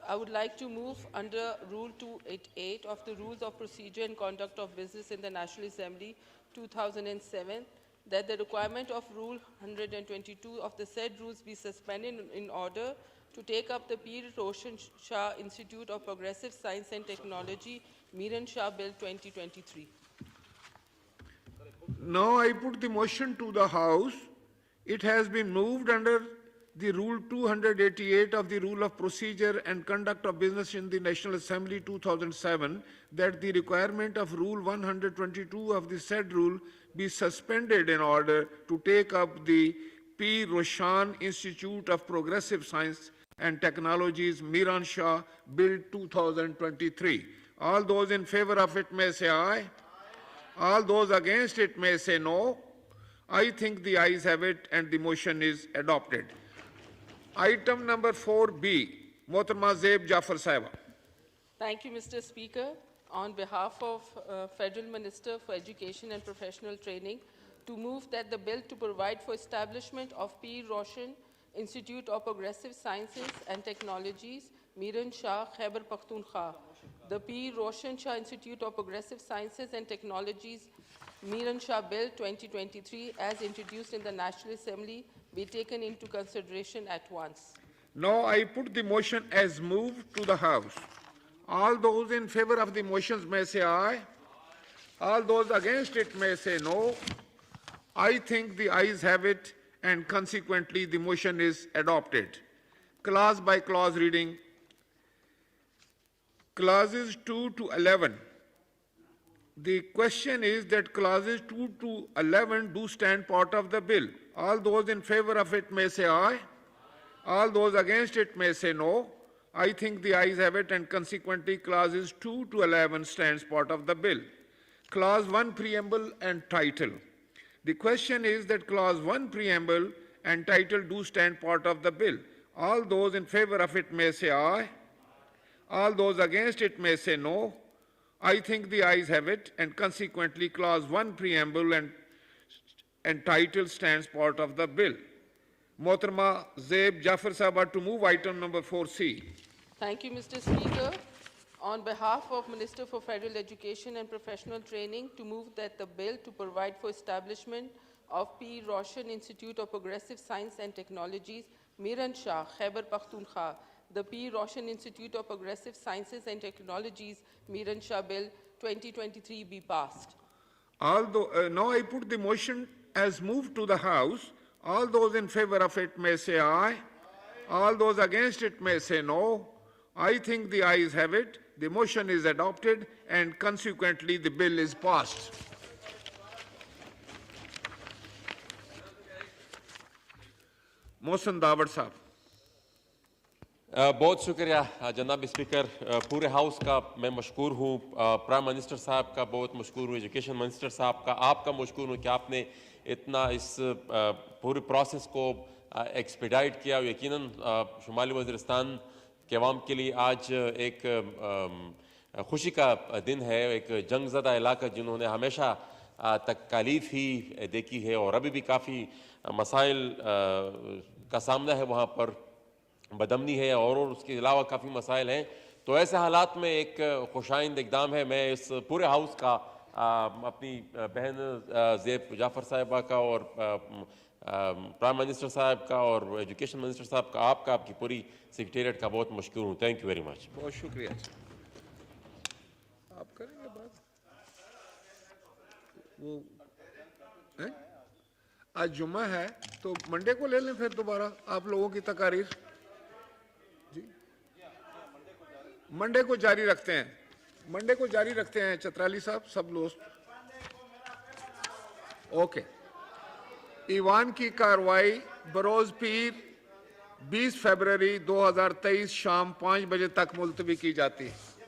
I would like to move under Rule 288 of the Rules of Procedure and Conduct of Business in the National Assembly 2007 that the requirement of Rule 122 of the said rules be suspended in order to take up the Pir Roshan Shah Institute of Progressive Science and Technology, Miran Shah Bill 2023. Now I put the motion to the House. It has been moved under the Rule 288 of the Rule of Procedure and Conduct of Business in the National Assembly 2007 that the requirement of Rule 122 of the said rule be suspended in order to take up the P. Roshan Institute of Progressive Science and Technologies, Miran Shah Bill 2023. All those in favor of it may say aye. All those against it may say no. I think the ayes have it and the motion is adopted. Item number 4B, Mohtarama Zeb Jafar Sahiba. Thank you, Mr. Speaker. On behalf of Federal Minister for Education and Professional Training, to move that the bill to provide for establishment of Pir Roshan Institute of Progressive Sciences and Technologies, Miran Shah, Khyber Pakhtunkhwa. The Pir Roshan Shah Institute of Progressive Sciences and Technologies, Miran Shah Bill 2023, as introduced in the National Assembly, be taken into consideration at once. Now I put the motion as moved to the House. All those in favor of the motions may say aye. All those against it may say no. I think the ayes have it and consequently the motion is adopted. Clause by clause reading. Clauses 2 to 11. The question is that clauses 2 to 11 do stand part of the bill. All those in favor of it may say aye. All those against it may say no. I think the ayes have it and consequently clauses 2 to 11 stands part of the bill. Clause 1 preamble and title. The question is that clause 1 preamble and title do stand part of the bill. All those in favor of it may say aye. All those against it may say no. I think the ayes have it and consequently clause 1 preamble and title stands part of the bill. Mohtarama Zeb Jafar Sahaba to move item number 4C. Thank you, Mr. Speaker. On behalf of Minister for Federal Education and Professional Training, to move that the bill to provide for establishment of Pir Roshan Institute of Progressive Science and Technologies, Miran Shah, Khyber Pakhtunkhwa, the Pir Roshan Institute of Progressive Sciences and Technologies, Miran Shah Bill 2023 be passed. Now I put the motion as moved to the House. All those in favor of it may say aye. All those against it may say no. I think the ayes have it. The motion is adopted and consequently the bill is passed. Mohsen Dawar Sahab. बहुत शुक्रिया जनाब स्पीकर. पूरे हाउस का मैं मशकूर हूँ. प्राइम मिनिस्टर साहब का बहुत मशकूर हूँ. एजुकेशन मिनिस्टर साहब का आपका मशकूर हूँ कि आपने इतना इस पूरे प्रोसेस को एक्सपीडाइट किया. यकीनन शुमाली वज़ीरिस्तान के अवाम के लिए आज एक खुशी का दिन है. एक जंगज़दा इलाका जिन्होंने हमेशा तकालीफ ही देखी है और अभी भी काफ़ी मसाइल का सामना है. वहाँ पर बदमनी है और उसके अलावा काफ़ी मसाइल हैं. तो ऐसे हालात में एक खुशाइंद इकदाम है. मैं इस पूरे हाउस का अपनी बहन ज़ेब जाफ़र साहिबा का और प्राइम मिनिस्टर साहब का और एजुकेशन मिनिस्टर साहब का, आपका, आपकी पूरी सेक्रेटेरिएट का बहुत मशकूर हूँ. Thank you very much. बहुत शुक्रिया. आप करेंगे बात? वो आज जुम्मा है तो मंडे को ले लें फिर दोबारा आप लोगों की तकारीर. मंडे को जारी रखते हैं. मंडे को जारी रखते हैं चतराली साहब, सब लोग. ओके. ईवान की कार्रवाई बरोज पीर 20 फरवरी 2023 शाम 5 बजे तक मुलतवी की जाती है.